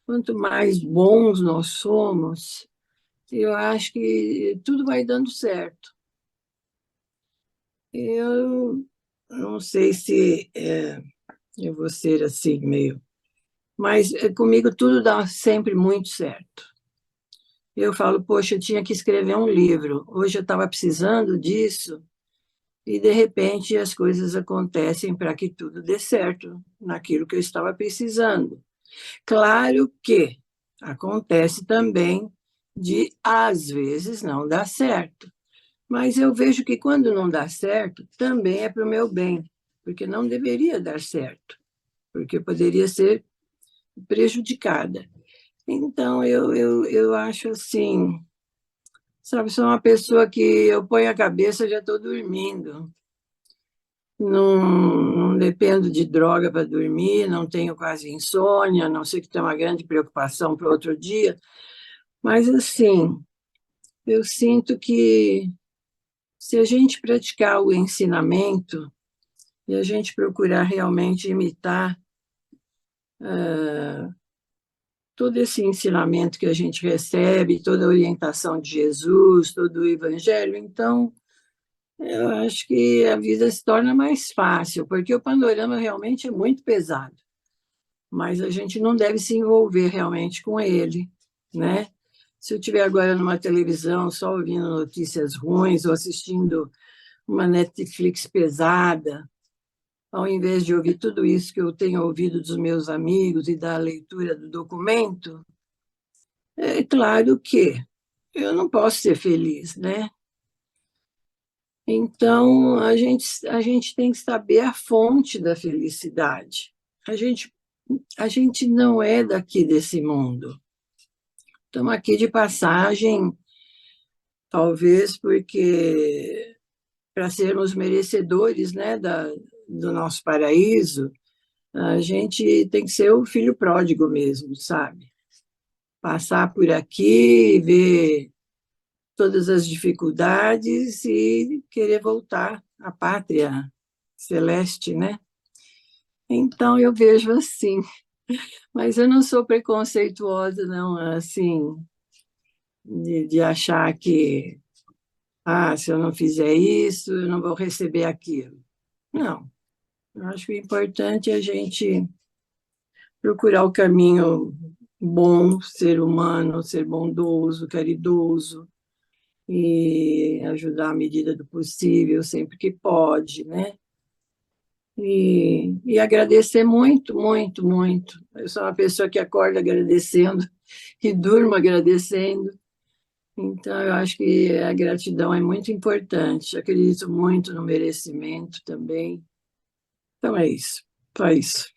quanto mais bons nós somos, eu acho que tudo vai dando certo. Eu não sei se eu vou ser assim meio, mas comigo tudo dá sempre muito certo. Eu falo, poxa, eu tinha que escrever um livro, hoje eu estava precisando disso, e de repente as coisas acontecem para que tudo dê certo naquilo que eu estava precisando. Claro que acontece também de, às vezes, não dar certo. Mas eu vejo que quando não dá certo, também é para o meu bem, porque não deveria dar certo, porque poderia ser prejudicada. Então, eu acho assim, sabe, sou uma pessoa que eu ponho a cabeça e já estou dormindo. não dependo de droga para dormir, não tenho quase insônia, a não sei que tenha uma grande preocupação para outro dia, mas assim, eu sinto que se a gente praticar o ensinamento e a gente procurar realmente imitar todo esse ensinamento que a gente recebe, toda a orientação de Jesus, todo o Evangelho, então eu acho que a vida se torna mais fácil, porque o panorama realmente é muito pesado, mas a gente não deve se envolver realmente com ele, né? Se eu estiver agora numa televisão só ouvindo notícias ruins ou assistindo uma Netflix pesada, ao invés de ouvir tudo isso que eu tenho ouvido dos meus amigos e da leitura do documento, é claro que eu não posso ser feliz, né? Então, a gente tem que saber a fonte da felicidade. A gente não é daqui desse mundo. Estamos aqui de passagem, talvez porque para sermos merecedores, né, do nosso paraíso, a gente tem que ser o filho pródigo mesmo, sabe? Passar por aqui, ver todas as dificuldades e querer voltar à pátria celeste, né? Então eu vejo assim, mas eu não sou preconceituosa, não, assim, de achar que, se eu não fizer isso, eu não vou receber aquilo. Não, eu acho que o importante é a gente procurar o caminho bom, ser humano, ser bondoso, caridoso, e ajudar à medida do possível, sempre que pode, né? E agradecer muito, muito, muito. Eu sou uma pessoa que acorda agradecendo, que durmo agradecendo. Então, eu acho que a gratidão é muito importante. Acredito muito no merecimento também. Então, é isso. Só isso.